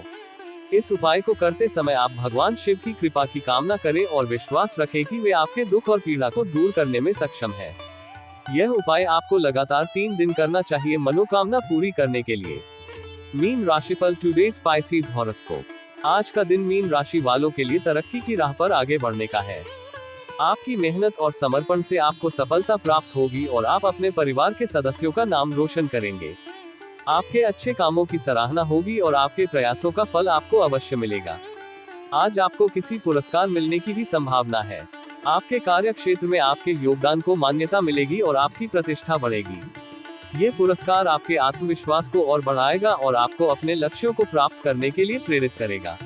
इस उपाय को करते समय आप भगवान शिव की कृपा की कामना करें और विश्वास रखें कि वे आपके दुख और पीड़ा को दूर करने में सक्षम है। यह उपाय आपको लगातार 3 दिन करना चाहिए मनोकामना पूरी करने के लिए। मीन राशिफल टुडे स्पाइसीज हॉरोस्कोप। आज का दिन मीन राशि वालों के लिए तरक्की की राह पर आगे बढ़ने का है। आपकी मेहनत और समर्पण से आपको सफलता प्राप्त होगी और आप अपने परिवार के सदस्यों का नाम रोशन करेंगे। आपके अच्छे कामों की सराहना होगी और आपके प्रयासों का फल आपको अवश्य मिलेगा। आज आपको किसी पुरस्कार मिलने की भी संभावना है। आपके कार्य क्षेत्र में आपके योगदान को मान्यता मिलेगी और आपकी प्रतिष्ठा बढ़ेगी। ये पुरस्कार आपके आत्मविश्वास को और बढ़ाएगा और आपको अपने लक्ष्यों को प्राप्त करने के लिए प्रेरित करेगा।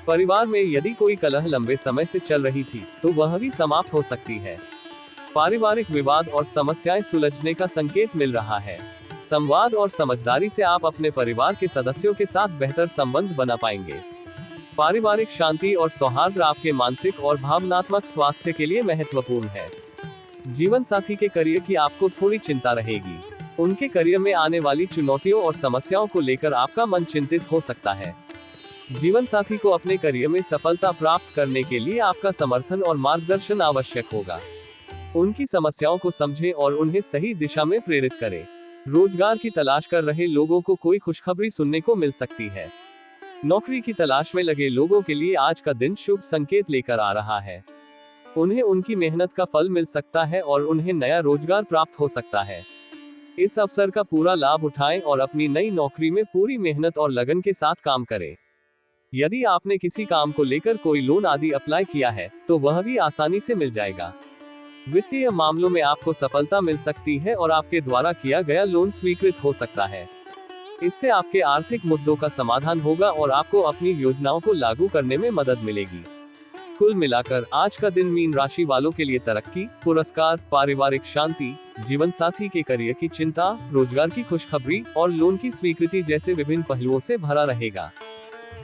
परिवार में यदि कोई कलह लंबे समय से चल रही थी, तो वह भी समाप्त हो सकती है। पारिवारिक विवाद और समस्याएं सुलझने का संकेत मिल रहा है। संवाद और समझदारी से आप अपने परिवार के सदस्यों के साथ बेहतर संबंध बना पाएंगे। पारिवारिक शांति और सौहार्द आपके मानसिक और भावनात्मक स्वास्थ्य के लिए महत्वपूर्ण है। जीवन साथी के करियर की आपको थोड़ी चिंता रहेगी। उनके करियर में आने वाली चुनौतियों और समस्याओं को लेकर आपका मन चिंतित हो सकता है। जीवन साथी को अपने करियर में सफलता प्राप्त करने के लिए आपका समर्थन और मार्गदर्शन आवश्यक होगा। उनकी समस्याओं को समझें और उन्हें सही दिशा में प्रेरित करें। रोजगार की तलाश कर रहे लोगों को कोई खुशखबरी सुनने को मिल सकती है। नौकरी की तलाश में लगे लोगों के लिए आज का दिन शुभ संकेत लेकर आ रहा है। उन्हें उनकी मेहनत का फल मिल सकता है और उन्हें नया रोजगार प्राप्त हो सकता है। इस अवसर का पूरा लाभ उठाएं और अपनी नई नौकरी में पूरी मेहनत और लगन के साथ काम करें। यदि आपने किसी काम को लेकर कोई लोन आदि अप्लाई किया है, तो वह भी आसानी से मिल जाएगा। वित्तीय मामलों में आपको सफलता मिल सकती है और आपके द्वारा किया गया लोन स्वीकृत हो सकता है। इससे आपके आर्थिक मुद्दों का समाधान होगा और आपको अपनी योजनाओं को लागू करने में मदद मिलेगी। कुल मिलाकर आज का दिन मीन राशि वालों के लिए तरक्की, पुरस्कार, पारिवारिक शांति, जीवन साथी के करियर की चिंता, रोजगार की खुशखबरी और लोन की स्वीकृति जैसे विभिन्न पहलुओं से भरा रहेगा।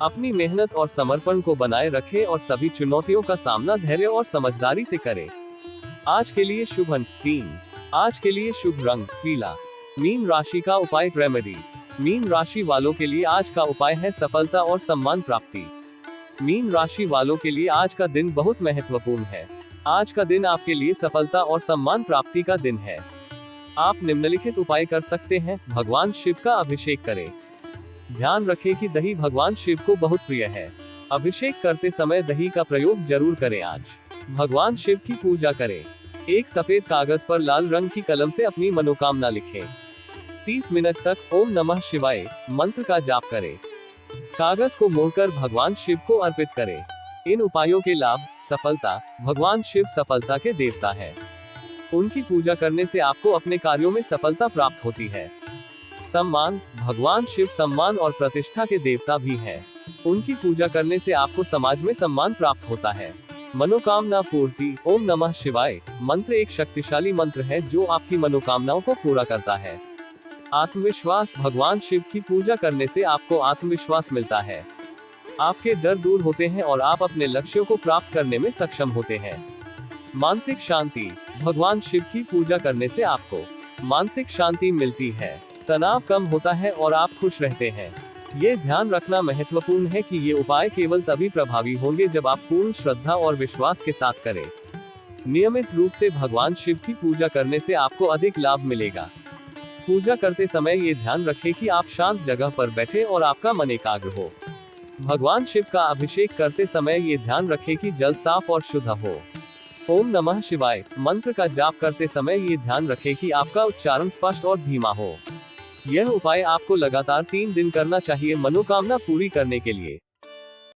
अपनी मेहनत और समर्पण को बनाए रखें और सभी चुनौतियों का सामना धैर्य और समझदारी से करें। आज के लिए शुभ अंक 3। आज के लिए शुभ रंग पीला। मीन राशि का उपाय रेमेडी। मीन राशि वालों के लिए आज का उपाय है सफलता और सम्मान प्राप्ति। मीन राशि वालों के लिए आज का दिन बहुत महत्वपूर्ण है। आज का दिन आपके लिए सफलता और सम्मान प्राप्ति का दिन है। आप निम्नलिखित उपाय कर सकते हैं। भगवान शिव का अभिषेक करें। ध्यान रखें कि दही भगवान शिव को बहुत प्रिय है। अभिषेक करते समय दही का प्रयोग जरूर करें। आज भगवान शिव की पूजा करें। एक सफेद कागज पर लाल रंग की कलम से अपनी मनोकामना लिखें। 30 मिनट तक ओम नमः शिवाय मंत्र का जाप करें। कागज को मोड़कर भगवान शिव को अर्पित करें। इन उपायों के लाभ, सफलता। भगवान शिव सफलता के देवता है। उनकी पूजा करने से आपको अपने कार्यों में सफलता प्राप्त होती है। सम्मान। भगवान शिव सम्मान और प्रतिष्ठा के देवता भी हैं। उनकी पूजा करने से आपको समाज में सम्मान प्राप्त होता है। मनोकामना पूर्ति। ओम नमः शिवाय मंत्र एक शक्तिशाली मंत्र है जो आपकी मनोकामनाओं को पूरा करता है। आत्मविश्वास। भगवान शिव की पूजा करने से आपको आत्मविश्वास मिलता है। आपके डर दूर होते हैं और आप अपने लक्ष्यों को प्राप्त करने में सक्षम होते हैं। मानसिक शांति। भगवान शिव की पूजा करने से आपको मानसिक शांति मिलती है, तनाव कम होता है और आप खुश रहते हैं। ये ध्यान रखना महत्वपूर्ण है कि ये उपाय केवल तभी प्रभावी होंगे जब आप पूर्ण श्रद्धा और विश्वास के साथ करें। नियमित रूप से भगवान शिव की पूजा करने से आपको अधिक लाभ मिलेगा। पूजा करते समय ये ध्यान रखें कि आप शांत जगह पर बैठे और आपका मन एकाग्र हो। भगवान शिव का अभिषेक करते समय ये ध्यान रखें कि जल साफ और शुद्ध हो। ओम नमः शिवाय मंत्र का जाप करते समय ये ध्यान रखें कि आपका उच्चारण स्पष्ट और धीमा हो। यह उपाय आपको लगातार 3 दिन करना चाहिए मनोकामना पूरी करने के लिए।